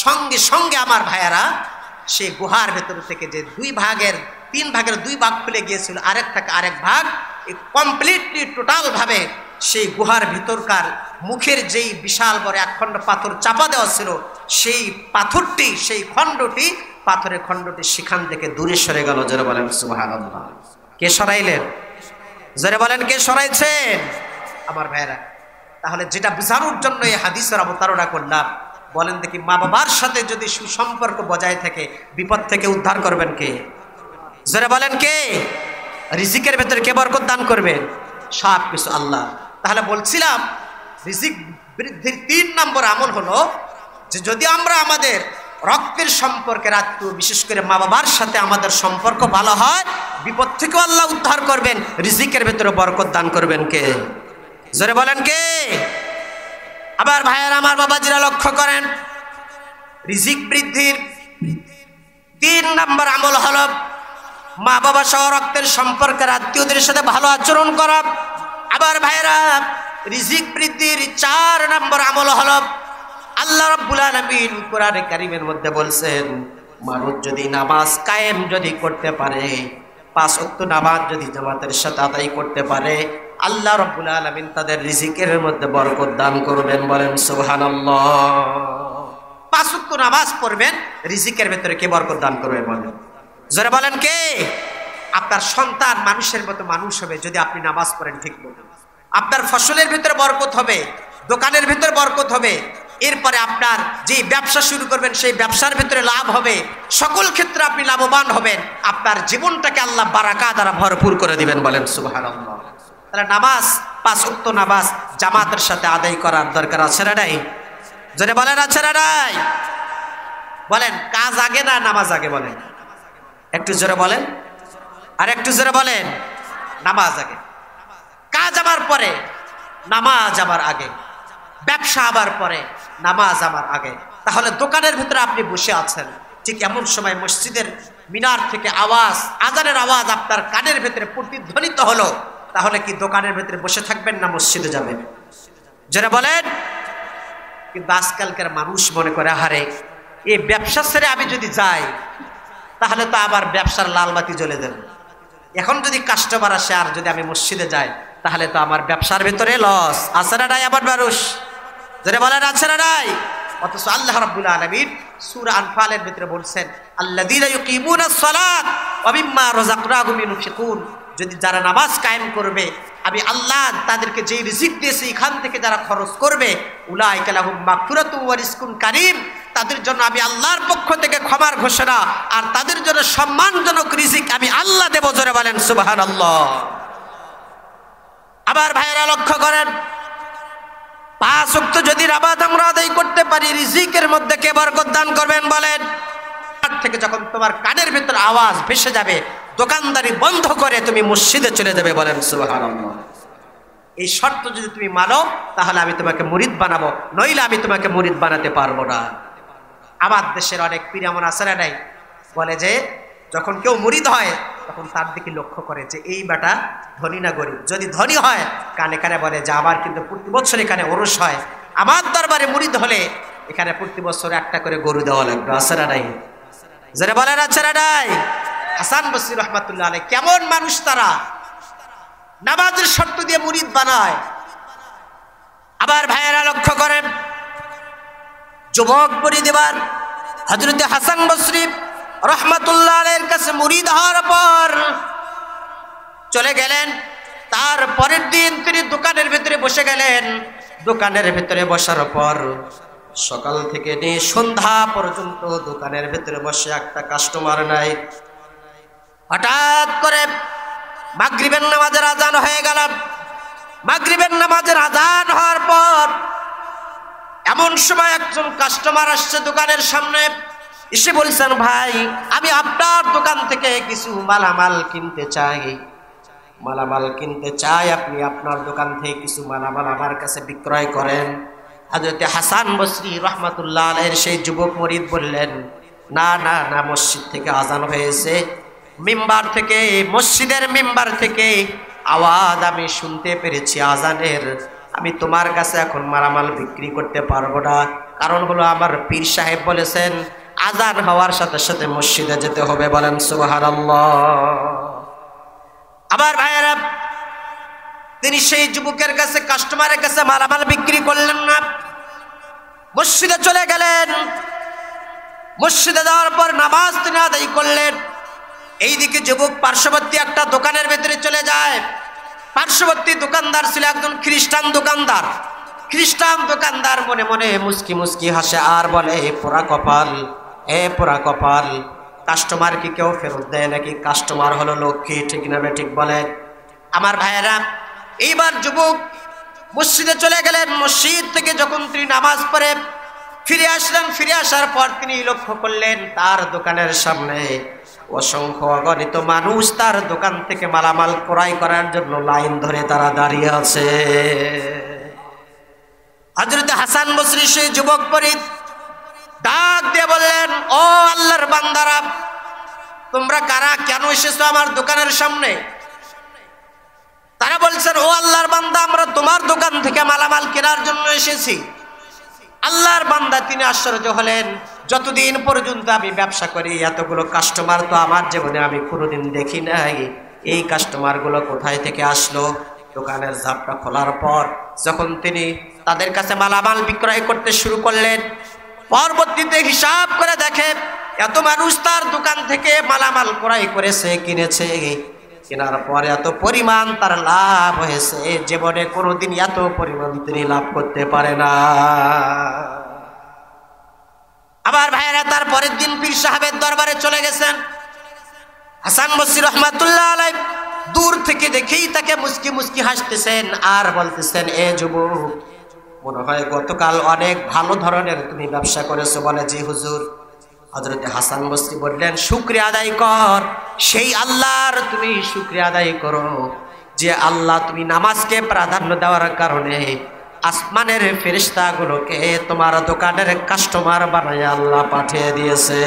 সঙ্গে সঙ্গে আমার ভাইয়ারা সেই গুহার ভেতর থেকে যে তিন ভাগের দুই ভাগ খুলে গিয়েছিল, আরেক ভাগ কমপ্লিটলি টোটাল ভাবে সেই গুহার ভিতরকার মুখের যেই বিশাল বড় একখণ্ড পাথর চাপা দেওয়া ছিল, সেই পাথরটি, সেই পাথরের খণ্ডটি সেখান থেকে দূরে সরে গেল। জোরে বলেন সুবহানাল্লাহ। কে সরাইলেন? জোরে বলেন, কে সরাইছেন? আমার ভাইরা, তাহলে যেটা বোঝানোর জন্য এই হাদিসের অবতারণা করলাম, বলেন দেখি, মা বাবার সাথে যদি সুসম্পর্ক বজায় থাকে বিপদ থেকে উদ্ধার করবেন কে? জোরে বলেন কে? রিজিকের ভেতরে কে বরকত দান করবেন? সব কিছু আল্লাহ। তাহলে বলছিলাম রিজিক বৃদ্ধির 3 নম্বর আমল হলো যে যদি আমরা আমাদের রক্তের সম্পর্কের আত্মীয়, বিশেষ করে মা বাবার সাথে আমাদের সম্পর্ক ভালো হয়, বিপদ থেকেও আল্লাহ উদ্ধার করবেন, রিজিকের ভেতরে বরকত দান করবেন কে? জোরে বলেন কে? আবার ভাইয়েরা আমার, বাবাজিরা লক্ষ্য করেন, রিজিক বৃদ্ধির 3 নম্বর আমল হলো মা বাবা সহ রক্তের সম্পর্কের আত্মীয়দের সাথে ভালো আচরণ করা। আবার ভাইয়েরা, রিজিক বৃদ্ধির 4 নম্বর আমল হলো আল্লাহ রাব্বুল আলামিন কোরআনে কারীমের মধ্যে বলছেন, মানুষ যদি নামাজ কায়েম যদি করতে পারে, 5 ওয়াক্ত নামাজ যদি জামাতের সাথে আদায় করতে পারে, আল্লাহ রাব্বুল আলামিন তাদের রিজিকের মধ্যে বরকত দান করবেন। বলেন সুবহানাল্লাহ। 5 ওয়াক্ত নামাজ পড়বেন, রিজিকের ভেতরে কে বরকত দান করবে? বলেন, জোরে বলেন কে? আপনার সন্তান মানুষের মতো মানুষ হবে যদি আপনি নামাজ পড়েন ঠিক মতো। আপনার ফসলের ভিতরে বরকত হবে, দোকানের ভিতরে বরকত হবে, এরপরে আপনার যে ব্যবসা শুরু করবেন সেই ব্যবসার ভিতরে লাভ হবে, সকল ক্ষেত্রে আপনি লাভবান হবেন, আপনার জীবনটাকে আল্লাহ বারাকা দ্বারা ভরপুর করে দিবেন। বলেন সুবহানাল্লাহ। তাহলে নামাজ, 5 ওয়াক্ত নামাজ জামাতের সাথে আদায় করার দরকার আছে না নাই? যদি বলেন আছে না নাই? বলেন, কাজ আগে না নামাজ আগে? বলেন একটু জোরে বলেন, আর একটু জোরে বলেন। নামাজ আগে, কাজ আমার পরে, নামাজ আমার আগে, ব্যবসা আবার পরে, নামাজ আমার আগে। তাহলে দোকানের ভিতরে আপনি বসে আছেন, ঠিক এমন সময় মসজিদের মিনার থেকে আওয়াজ, আজানের আওয়াজ আপনার কানের ভেতরে প্রতিধ্বনিত হলো, তাহলে কি দোকানের ভেতরে বসে থাকবেন না মসজিদে যাবেন? যারা বলেন। কিন্তু আজকালকার মানুষ মনে করে, হারে এই ব্যবসা ছেড়ে আমি যদি যাই তাহলে তো আবার ব্যবসার লালবাতি জ্বলে দেবে, এখন যদি কাস্টমার আসে আর যদি আমি মসজিদে যাই তাহলে তো আমার ব্যবসার ভেতরে লস। আছে না নাই? আবার মানুষ যারা বলেন আছে না নাই? অথচ আল্লাহ রাব্বুল আলামিন সূরা আনফালের ভিতরে বলছেন আল্লাযীনা ইউকিমুনাস সালাত ওয়া মিম্মা রাযাকনাহুম ইউনফিকুন, যদি যারা নামাজ কায়েম করবে আমি আল্লাহ তাদেরকে যে রিজিক দিয়েছি এখান থেকে যারা খরচ করবে উলাইকা লাহুম মাগফিরাতুন ওয়া রিজকুন কারীম, তাদের জন্য আমি আল্লাহর পক্ষ থেকে ক্ষমার ঘোষণা আর তাদের জন্য সম্মানজনক রিজিক আমি আল্লাহ দেব। জোরে বলেন সুবহানাল্লাহ। আবার ভাইরা লক্ষ্য করেন, 5 ওয়াক্ত যদি নামাজ আমরা আদায় করতে পারি রিজিকের মধ্যে কে বরকত দান করবেন বলেন? থেকে যখন তোমার কানের ভিতর আওয়াজ ভেসে যাবে দোকানদারি বন্ধ করে তুমি মসজিদে চলে যাবে। বলেন সুবহানাল্লাহ। এই শর্ত যদি তুমি মানো তাহলে আমি তোমাকে মুরিদ বানাবো, নইলে আমি তোমাকে মুরিদ বানাতে পারবো না। আমার দেশের অনেক পীর এমন আছে না নাই, বলে যে যখন কেউ মুরিদ হয় তখন তার দিকে লক্ষ্য করে যে এই বেটা ধনী না গরিব। যদি ধনী হয় কানে কানে বলে যে আমার কিন্তু প্রতি বছর এখানে ওরস হয়, আমার দরবারে মুরিদ হলে এখানে প্রতি বছর একটা করে গরু দেওয়া লাগবে। আছে না নাই? যারা বলেন আছে না নাই? হাসান বসরি রহমাতুল্লাহ আলাইহি কেমন মানুষ, তারা নামাজের শর্ত দিয়ে মুরিদ বানায়। আবার ভাইয়েরা লক্ষ্য করেন, যুবক মুরিদ এবার হযরত হাসান বসরি রহমাতুল্লাহ আলাইহির কাছে মুরিদ হওয়ার পর চলে গেলেন। তার পরের দিন তিনি দোকানের ভিতরে বসে গেলেন। দোকানের ভিতরে বসার পর সকাল থেকে নিয়ে সন্ধ্যা পর্যন্ত দোকানের ভিতরে বসে একটা কাস্টমার নাই। হঠাৎ করে মাগরিবের নামাজের আজান হয়ে গেল। মাগরিবের নামাজের আজান হওয়ার পর এমন সময় একজন কাস্টমার আসছে দোকানের সামনে, এসে বলছেন ভাই আমি আপনার দোকান থেকে কিছু মালামাল কিনতে চাই, মালামাল কিনতে চাই, আপনি আপনার দোকান থেকে কিছু মালামাল আমার কাছে বিক্রয় করেন। হযরত হাসান বসরি রহমাতুল্লাহ আলাইহির সেই যুবক মুরিদ বললেন না না না, মসজিদ থেকে আজান হয়েছে, মিম্বার থেকে, মসজিদের মিম্বার থেকে আওয়াজ আমি শুনতে পেরেছি আজানের, আমি তোমার কাছে এখন মালামাল বিক্রি করতে পারবো না। কারণ হলো আমার পীর সাহেব বলেছেন আজান হওয়ার সাথে সাথে মসজিদে যেতে হবে। বলেন সুবহানাল্লাহ। আবার ভাইয়েরা তিনি সেই যুবকের কাছে, কাস্টমারের কাছে মালামাল বিক্রি করলেন না, মসজিদে চলে গেলেন। মসজিদে যাওয়ার পর নামাজ তিনি আদায় করলেন। এইদিকে যুবক পার্শ্ববর্তী একটা দোকানের ভেতরে চলে যায়। পার্শ্ববর্তী দোকানদার ছিল একজন খ্রিস্টান দোকানদার। খ্রিস্টান দোকানদার মনে মনে মুস্কি মুস্কি হাসে আর বলে এ পোড়া কপাল, এ পোড়া কপাল, কাস্টমার কি কেউ ফেরত দেয় নাকি? কাস্টমার হলো লক্ষ্মী, ঠিক না ঠিক বলে? আমার ভাইয়েরা এইবার যুবক মসজিদে চলে গেলেন। মসজিদ থেকে যখন তিনি নামাজ পড়ে ফিরে আসলেন, ফিরে আসার পর তিনি লক্ষ্য করলেন তার দোকানের সামনে অসংখ্য অগণিত মানুষ তার দোকান থেকে মালামাল ক্রয় করার জন্য লাইন ধরে তারা দাঁড়িয়ে আছে। হযরত হাসান বসরি সেই যুবক মুরিদ ডাক দিয়ে বললেন ও আল্লাহর বান্দারা, তোমরা কারা, কেন এসেছো আমার দোকানের সামনে? তারা বলছেন ও আল্লাহর বান্দা, আমরা তোমার দোকান থেকে মালামাল কেনার জন্য এসেছি। আল্লাহর বান্দা তিনি আশ্চর্য হলেন, যতদিন পর্যন্ত আমি ব্যবসা করি এতগুলো কাস্টমার তো আমার জীবনে আমি কোনোদিন দেখি নাই, এই কাস্টমারগুলো কোথায় থেকে আসলো? দোকানের ঝাপটা খোলার পর যখন তিনি তাদের কাছে মালামাল বিক্রয় করতে শুরু করলেন, পরবর্তীতে হিসাব করে দেখে এত মানুষ তার দোকান থেকে মালামাল ক্রয় করেছে, কিনেছে, কেনার পরে এত পরিমাণ তার লাভ হয়েছে, জীবনে কোনোদিন এত পরিমাণ তিনি লাভ করতে পারে না। আবার ভাইয়েরা তার পরের দিন পীর সাহেবের দরবারে চলে গেছেন। হাসান বসরি রহমাতুল্লাহ আলাইহি দূর থেকে দেখেই তাকে মুস্কি মুস্কি হাসতেছেন আর বলতেছেন এ যুবক, মনে হয় গতকাল অনেক ভালো ধরনের তুমি ব্যবসা করেছো। বলে জি হুজুর। হযরত হাসান বসরি বললেন শুকরিয়া আদায় কর, সেই আল্লাহর তুমি শুকরিয়া আদায় করো যে আল্লাহ তুমি নামাজকে প্রাধান্য দেওয়ার কারণে আসমানের ফেরেশতাগুলোকে তোমার দোকানের কাস্টমার বানায় আল্লাহ পাঠিয়ে দিয়েছে।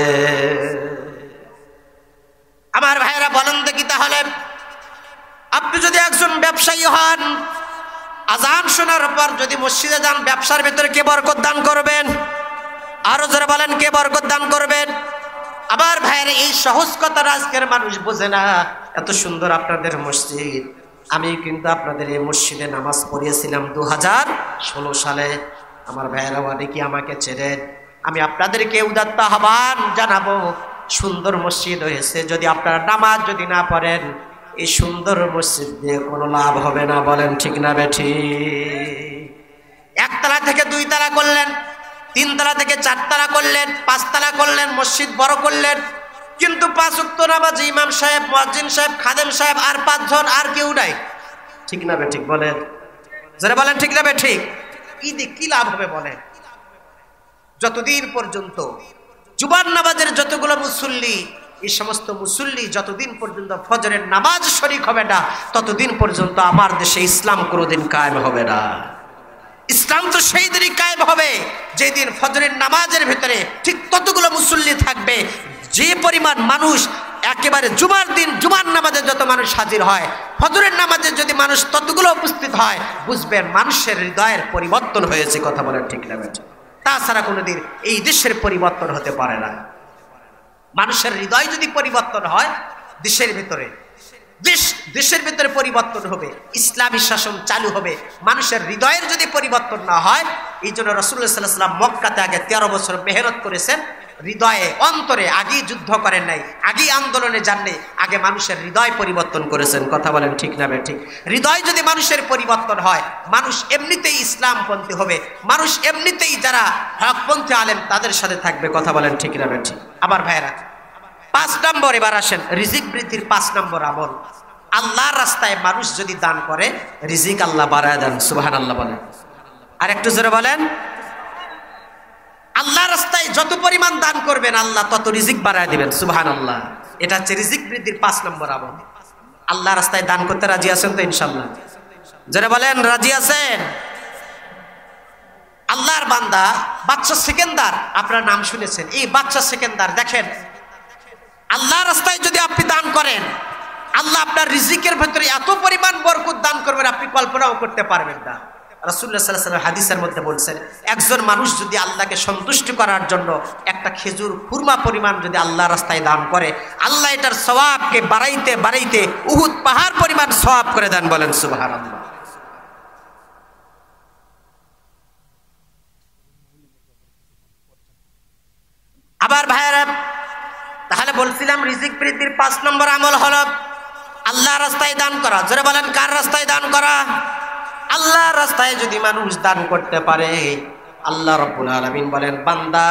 আমার ভাইরা বলেন দেখি, তাহলে আপনি যদি একজন ব্যবসায়ী হন, আজান শোনার পর যদি মসজিদে যান, ব্যবসার ভিতরে কে বরকত দান করবেন? আরো যারা বলেন কে বরকত দান করবেন? আবার ভাইয়ের এই সহজ কথা আজকের মানুষ বোঝে না। এত সুন্দর আপনাদের মসজিদ, আমি কিন্তু আপনাদের এই মসজিদে নামাজ পড়িয়েছিলাম 2016 সালে। আমার ভাইয়েরা অনেকে আমাকে চেনেন, আমি আপনাদেরকে উদাত্ত আহ্বান জানাবো, সুন্দর মসজিদ হয়েছে, যদি আপনারা নামাজ যদি না পড়েন এই সুন্দর মসজিদ দিয়ে কোনো লাভ হবে না। বলেন ঠিক না বেঠিক? একতলা থেকে দুইতলা করলেন, তিনতলা থেকে চারতলা করলেন, পাঁচতলা করলেন, মসজিদ বড় করলেন, কিন্তু 5 ওয়াক্ত নামাজ ইমাম সাহেব, মুয়াজ্জিন সাহেব, খাদেম সাহেব আর 5 জন, আর কেউ নাই। ঠিক না বেঠিক? বলেন, যারা বলেন ঠিক না বেঠিক? ঈদে কি লাভ হবে বলেন? যতদিন পর্যন্ত জুমার নামাজের যতগুলো মুসল্লি, এই সমস্ত মুসল্লি যতদিন পর্যন্ত ফজরের নামাজ শরীক হবে না, ততদিন পর্যন্ত আমার দেশে ইসলাম কোনোদিন কায়েম হবে না। ইসলাম তো সেই দিনই কায়েম হবে যেদিন ফজরের নামাজের ভিতরে ঠিক ততগুলো মুসল্লি থাকবে, যে পরিমাণ মানুষ একেবারে জুমার দিন জুমার নামাজে যত মানুষ হাজির হয়, ফজরের নামাজে যদি মানুষ ততগুলো উপস্থিত হয়, বুঝবেন মানুষের হৃদয়ের পরিবর্তন হয়েছে। কথা বলেন ঠিক না বেঠিক? তাছাড়া কোনোদিন এই দেশের পরিবর্তন হতে পারে না। মানুষের হৃদয় যদি পরিবর্তন হয়, দেশের ভিতরে দেশের ভিতরে পরিবর্তন হবে, ইসলামী শাসন চালু হবে। মানুষের হৃদয়ের যদি পরিবর্তন না হয়, এই জন্য রাসূলুল্লাহ সাল্লাল্লাহু আলাইহি ওয়াসাল্লাম মক্কাতে আগে 13 বছর মেহনত করেছেন, হৃদয়ে অন্তরে। আগেই যুদ্ধ করেন নাই, আগেই আন্দোলনে যাননি, আগে মানুষের হৃদয় পরিবর্তন করেছেন। কথা বলেন ঠিক না বেঠিক? হৃদয় যদি মানুষের পরিবর্তন হয়, মানুষ এমনিতেই ইসলামপন্থী হবে, মানুষ এমনিতেই যারা হকপন্থী আলেম তাদের সাথে থাকবে। কথা বলেন ঠিক না বেঠিক? আবার ভাইরা 5 নম্বর, এবার আসেন রিজিক বৃদ্ধির 5 নম্বর আমল। আল্লাহর রাস্তায় মানুষ যদি দান করে, রিজিক আল্লাহ বাড়ায় দেন। সুবহানাল্লাহ বলেন। আর একটু জোরে বলেন। আল্লাহর রাস্তায় যত পরিমাণ দান করবেন, আল্লাহ তত রিজিক বাড়ায় দিবেন। সুবহানাল্লাহ। এটা হচ্ছে রিজিক বৃদ্ধির 5 নম্বর আমল। আল্লাহর রাস্তায় দান করতে রাজি আছেন তো ইনশাআল্লাহ? জোরে বলেন, রাজি আছেন? আল্লাহর বান্দা বাদশা সেকেন্দার, আপনার নাম শুনেছেন, এই বাদশা সেকেন্দার দেখেন, আল্লাহর রাস্তায় যদি আপনি দান করেন, আল্লাহ আপনার রিজিকের ভিতরে এত পরিমাণ বরকত দান করবেন আপনি কল্পনাও করতে পারবেন না। রাসূলুল্লাহ সাল্লাল্লাহু আলাইহি ওয়াসাল্লাম হাদিসের মধ্যে বলছেন, একজন মানুষ যদি আল্লাহকে সন্তুষ্ট করার জন্য একটা খেজুর খুরমা পরিমাণ যদি আল্লাহর রাস্তায় দান করে, আল্লাহ এটার সওয়াবকে বাড়াইতে বাড়াইতে উহুদ পাহাড় পরিমাণ সওয়াব করে দেন। বলেন সুবহানাল্লাহ। আবার ভাইয়েরা, তাহলে বলছিলাম রিজিক বৃদ্ধির 5 নম্বর আমল হলো আল্লাহর রাস্তায় দান করা। জোরে বলেন, কার রাস্তায় দান করা? আল্লাহর রাস্তায় যদি মানুষ দান করতে পারে, আল্লাহ রাব্বুল আলামিন বলেন, বান্দা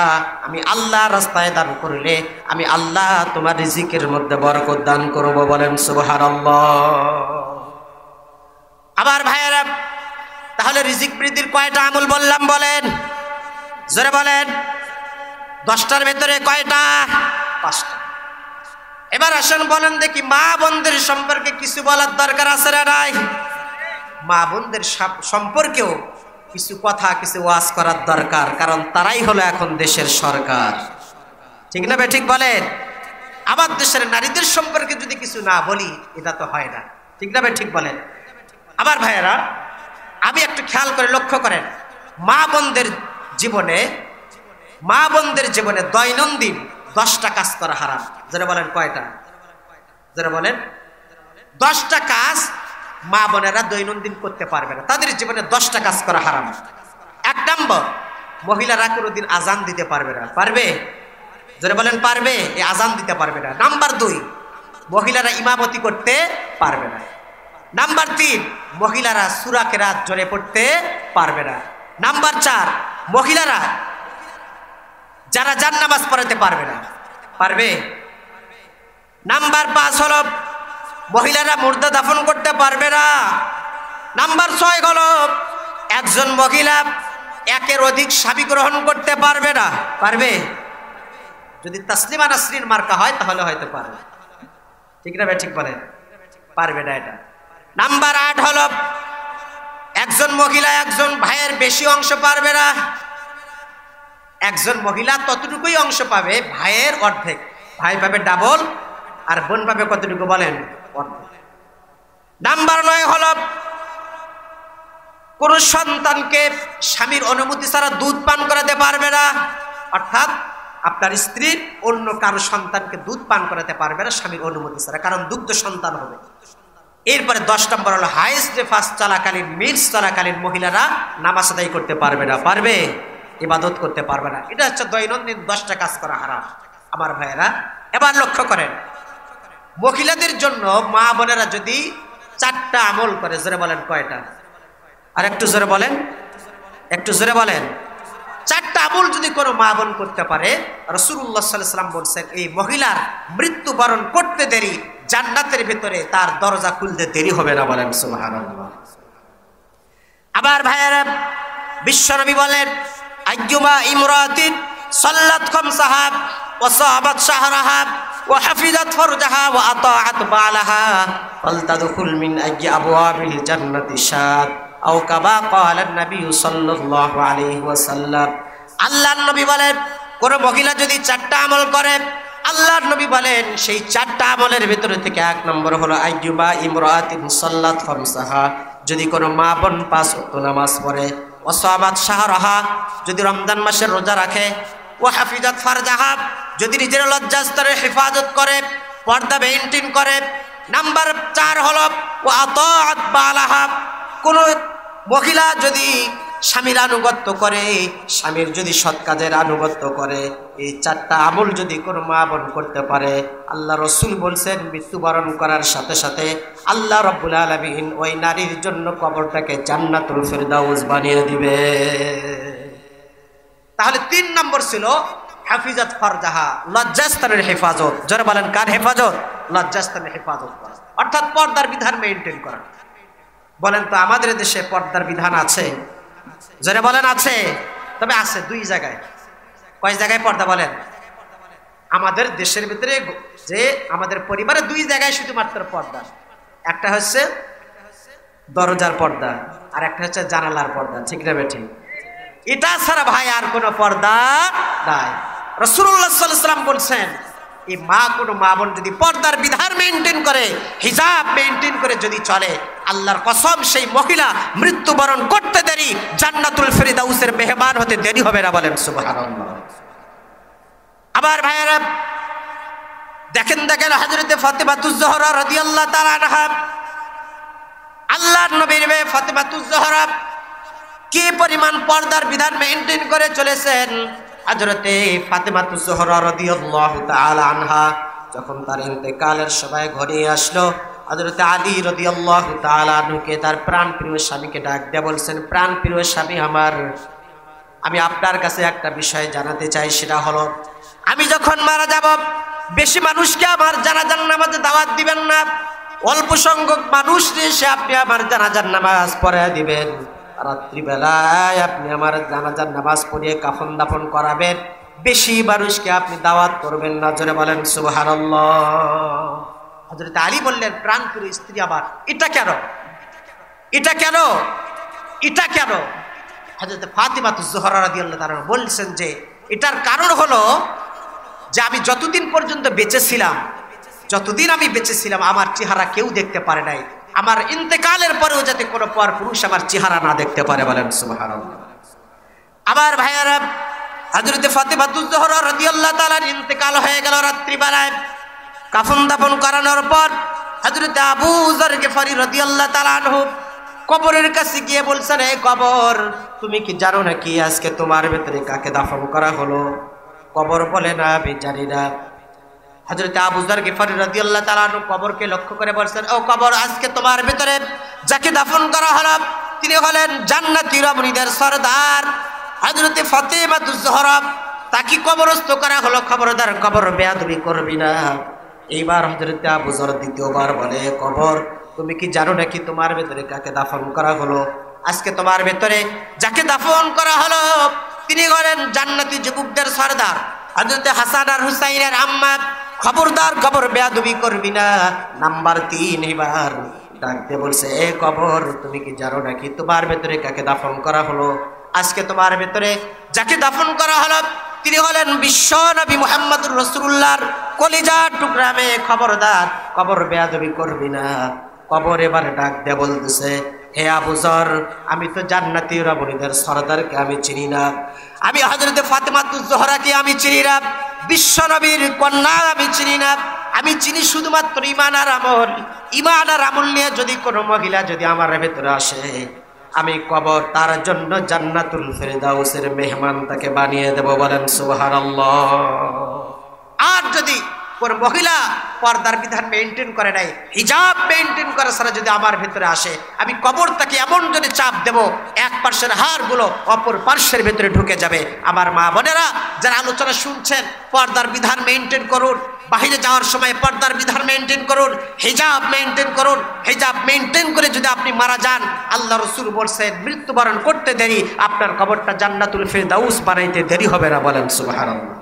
আমি আল্লাহর রাস্তায় দান করলে আমি আল্লাহ তোমার রিজিকের মধ্যে বরকত দান করব। বলেন সুবহানাল্লাহ। আবার ভাইয়েরা, তাহলে রিজিক বৃদ্ধির কয়টা আমল বললাম বলেন? জোরে বলেন। 10টার ভেতরে কয়টা? 5টা। এবার আসেন বলেন দেখি, মা বোনদের সম্পর্কে কিছু বলার দরকার আছে না নাই? মা বোনদের সম্পর্কেও কিছু কথা, কিছু ওয়াজ করার দরকার, কারণ তারাই হলো এখন দেশের সরকার। ঠিক না বেঠিক? বলেন। আবার দেশের নারীদের সম্পর্কে যদি কিছু না বলি, এটা তো হয় না। ঠিক না বেঠিক? বলেন। আবার ভাইয়েরা, আমি একটু খেয়াল করে লক্ষ্য করেন, মা বোনদের জীবনে দৈনন্দিন 10টা কাজ করা হারাম। যারা বলেন কয়টা? যারা বলেন 10টা কাজ মা বোনেরা দৈনন্দিন করতে পারবে না, তাদের জীবনে 10টা কাজ করা হারাম। 1 নম্বর, মহিলারা কোনোদিন আজান দিতে পারবে না। পারবে? যারা বলেন পারবে, এই আজান দিতে পারবে না। নাম্বার 2, মহিলারা ইমামতি করতে পারবে না। নাম্বার 3, মহিলারা সূরা কেরাত জোরে পড়তে পারবে না। নাম্বার 4, মহিলারা যারা জানামাজ পড়াতে পারবে না। পারবে? নাম্বার 5 হলো মহিলারা মুর্দা দাফন করতে পারবে না। নাম্বার 6 হলো একজন মহিলা একের অধিক স্বামী গ্রহণ করতে পারবে না। পারবে? যদি তাসলিমা নাসরিন মার্কা হয় তাহলে হয়তো পারবে। ঠিক না ভাই? ঠিক বলেন। পারবে না এটা। নাম্বার 8 হলো একজন মহিলা একজন ভাইয়ের বেশি অংশ পারবে না। একজন মহিলা ততটুকুই অংশ পাবে, ভাইয়ের অর্ধেক। ভাই পাবে ডাবল, আর বোন পাবে কতটুকু বলেন? অর্ধেক। নাম্বার 9 হলো কোন সন্তানকে স্বামীর অনুমতি ছাড়া দুধ পান করাতে পারবে না। অর্থাৎ আপনার স্ত্রী অন্য কারো সন্তানকে দুধ পান করাতে পারবে না স্বামীর অনুমতি ছাড়া, কারণ দুগ্ধ সন্তান হবে। এরপরে 10 নম্বর হলো হাইস্ট ফাস্ট চলাকালীন, মিলস চলাকালীন মহিলারা নামাজ আদায় করতে পারবে না। পারবে? ইবাদত করতে পারবে না। এটা হচ্ছে দৈনন্দিন 10টা কাজ করা হারাম। আমার ভাইয়েরা এবার লক্ষ্য করেন, মহিলাদের জন্য মা বোনেরা যদি 4টা আমল করে, জোরে বলেন কয়টা? আর একটু জোরে বলেন, একটু জোরে বলেন। 4টা আমল যদি কোনো মা বোন করতে পারে, রাসূলুল্লাহ সাল্লাল্লাহু আলাইহি ওয়াসাল্লাম বলছেন এই মহিলার মৃত্যুবরণ করতে দেরি, জান্নাতের ভিতরে তার দরজা খুলতে দেরি হবে না। বলেন সুবহানাল্লাহ। আবার ভাইয়েরা বিশ্বনবী বলেন, আইয়ুমা ইমরাতিন সাল্লাত খামসাহা ওয়া সাহাবাত শাহরাহা ওয়া হাফিজাত ফারজাহা ওয়া আতাআত বালাহা ফালতাদখুল মিন আইয়ি আবওয়াবিল জান্নাতি শাত আও কামা ক্বালা নবী সাল্লাল্লাহু আলাইহি ওয়াসাল্লাম। আল্লাহর নবী বলেন, কোন মহিলা যদি 4টা আমল করে, আল্লাহর নবী বলেন সেই 4টা আমলের ভিতরে থেকে 1 নম্বর হলো আইয়ুমা ইমরাতিন সাল্লাত খামসাহা, যদি কোনো মা বোন 5 ওয়াক্ত নামাজ পড়ে, ওয়া সাহাবাত শাহরাহা, যদি রমজান মাসের রোজা রাখে, ওয়া হাফিজাত ফারজাহা, যদি নিজের লজ্জাস্তরের হেফাজত করে, পর্দা মেইনটেইন করে। নাম্বার 4 হলো ওয়া আতাআত বালাহা, কোন মহিলা যদি স্বামীর আনুগত্য করে, স্বামীর যদি সৎ কাজের আনুগত্য করে, এই 4টা আমল যদি কোনো মা বোন করতে পারে, আল্লাহ রসুল বলছেন মৃত্যুবরণ করার সাথে সাথে আল্লাহ রাব্বুল আলামিন ওই নারীর জন্য কবরটাকে জান্নাতুল ফেরদাউস বানিয়ে দিবে। তাহলে 3 নম্বর ছিল হাফিজাত ফারজাহা, লজ্জাস্থানের হেফাজত। যারা বলেন কার হেফাজত? লজ্জাস্থানের হেফাজত করা, অর্থাৎ পর্দার বিধান মেইনটেইন করা। বলেন তো আমাদের দেশে পর্দার বিধান আছে? যারা বলেন আছে? তবে আছে 2 জায়গায়। কয় জায়গায় পর্দা বলেন? আমাদের দেশের ভিতরে যে আমাদের পরিবারে 2 জায়গায় শুধুমাত্র পর্দা। একটা হচ্ছে দরজার পর্দা, আর একটা হচ্ছে জানালার পর্দা। ঠিক না বেঠিক? এটা ছাড়া ভাই আর কোনো পর্দা নাই। রাসূলুল্লাহ সাল্লাল্লাহু আলাইহি ওয়াসাল্লাম বলছেন, এই কোনো মা বোন যদি পর্দার বিধান মেইনটেইন করে, হিজাব মেইনটেইন করে যদি চলে, আল্লাহর কসম সেই মহিলা মৃত্যুবরণ করতে দেরি, জান্নাতুল ফেরদাউসের মেহমান হতে দেরি হবে না। বলেন সুবহানাল্লাহ। আবার ভাইয়েরা দেখেন হযরত ফাতিমাতুজ জোহরা রাদিয়াল্লাহু তাআলা আনহা, আল্লাহর নবীর মেয়ে ফাতিমাতুজ জোহরা কি পরিমাণ পর্দার বিধান মেইনটেইন করে চলেছেন। হযরতে ফাতিমাতুজ জোহরা রাদিয়াল্লাহু তাআলা আনহা যখন তার ইন্তেকালের সময় ঘনিয়ে আসলো, হযরতে আলী রাদিয়াল্লাহু তাআলা আনহুকে তার প্রাণপ্রিয় স্বামীকে ডাক দিয়ে বলছেন, প্রাণপ্রিয় স্বামী আমার, আমি আপনার কাছে একটা বিষয় জানাতে চাই। সেটা হলো, আমি যখন মারা যাব, বেশি মানুষকে আমার জানাজার নামাজে দাওয়াত দিবেন না, অল্প সংখ্যক মানুষ এসে আপনি আমার জানাজার নামাজ পড়ায় দিবেন। রাত্রিবেলায় আপনি আমার জানাজার নামাজ পড়িয়ে কাফন দাফন করাবেন। বেশি মানুষকে আপনি দাওয়াত করবেন না। জোরে বলেন সুবহানাল্লাহ। হযরত আলী বললেন, প্রাণপ্রিয় স্ত্রী আমার, এটা কেন? এটা কেন? এটা কেন? হযরত ফাতিমাতুজ জোহরা রাদিয়াল্লাহু তাআলা বলছেন যে এটার কারণ হলো যে আমি যতদিন পর্যন্ত বেঁচে ছিলাম, যতদিন আমি বেঁচে ছিলাম, আমার চেহারা কেউ দেখতে পারে নাই। আমার ইন্তেকালের পরেও যাতে কোনো পর পুরুষ আমার চেহারা না দেখতে পারে। বলেন সুবহানাল্লাহ। আবার ভাইয়ারা, হযরত ফাতিমাতুজ জোহরা রাদিয়াল্লাহু তাআলার ইন্তেকাল হয়ে গেল রাত্রিবেলায়। কাফন দাফন করানোর পর হযরত আবু যর গিফারি রাদিয়াল্লাহু তাআলা আনহু কবরের কাছে গিয়ে বলছেন, এই কবর, তুমি কি জানো নাকি আজকে তোমার ভেতরে কাকে দাফন করা হলো? কবর বলে, না আমি জানি না। হযরত আবু যর গিফারি রাদিয়াল্লাহু তাআলা আনহু কবরকে লক্ষ্য করে বলছেন, ও কবর, আজকে তোমার ভেতরে যাকে দাফন করা হলো তিনি হলেন জান্নাতি রমণীদের সরদার হযরত ফাতিমাতুজ জোহরা। তাকে কবরস্থ করা হলো। খবরদার কবর বেয়াদবি করবি না। এইবার হযরত আবু যর দ্বিতীয়বার বলে, কবর, তুমি কি জানো নাকি তোমার ভেতরে কাকে দাফন করা হলো? আজকে তোমার ভেতরে যাকে দাফন করা হলো তিনি হলেন জান্নাতি যুবকদের সরদার হযরত হাসান আর হুসাইনের আম্মা। খবরদার কবর বেয়াদবি করবি না। নাম্বার 3 এবার ডাকতে বলছে, এ কবর, তুমি কি জানো নাকি তোমার ভেতরে কাকে দাফন করা হলো? আজকে তোমার ভেতরে যাকে দাফন করা হলো তিনি হলেন বিশ্ব নবী মুহাম্মদুর রাসূলুল্লাহর কলিজার টুকরা মেয়ে। খবরদার কবর বেয়াদবি করবি না। কবর এবার ডাক দিয়ে বলতেছে, হে আবু যর, আমি তো জান্নাতি রমণীদের সরদারকে আমি চিনি না, আমি হযরত ফাতিমাতুজ জোহরাকে আমি চিনি না, বিশ্ব নবীর কন্যা আমি চিনি না, আমি চিনি শুধুমাত্র ঈমান আর আমল। ঈমান আর আমল নিয়ে যদি কোনো মহিলা যদি আমার ভেতরে আসে, আমি কবর তার জন্য জান্নাতুল ফেরদাউসের মেহমান তাকে বানিয়ে দেব। বলেন সুবহানাল্লাহ। আর যদি কোন মহিলা পর্দার বিধান মেনটেন করে নাই, হিজাব মেনটেন করা ছাড়া যদি আমার ভেতরে আসে, আমি কবর তাকে এমন যদি চাপ দেব, এক পার্শ্বের হাড়গুলো অপর পার্শ্বের ভেতরে ঢুকে যাবে। আমার মা বোনেরা যারা আলোচনা শুনছেন, পর্দার বিধান মেনটেন করুন, বাহিরে যাওয়ার সময় পর্দার বিধান মেনটেন করুন, হিজাব মেনটেন করুন। হিজাব মেনটেন করে যদি আপনি মারা যান, আল্লাহ রাসূল বলছেন মৃত্যুবরণ করতে দেরি, আপনার কবরটা জান্নাতুল ফেরদাউস বানাইতে দেরি হবে না। বলেন সুবহানাল্লাহ।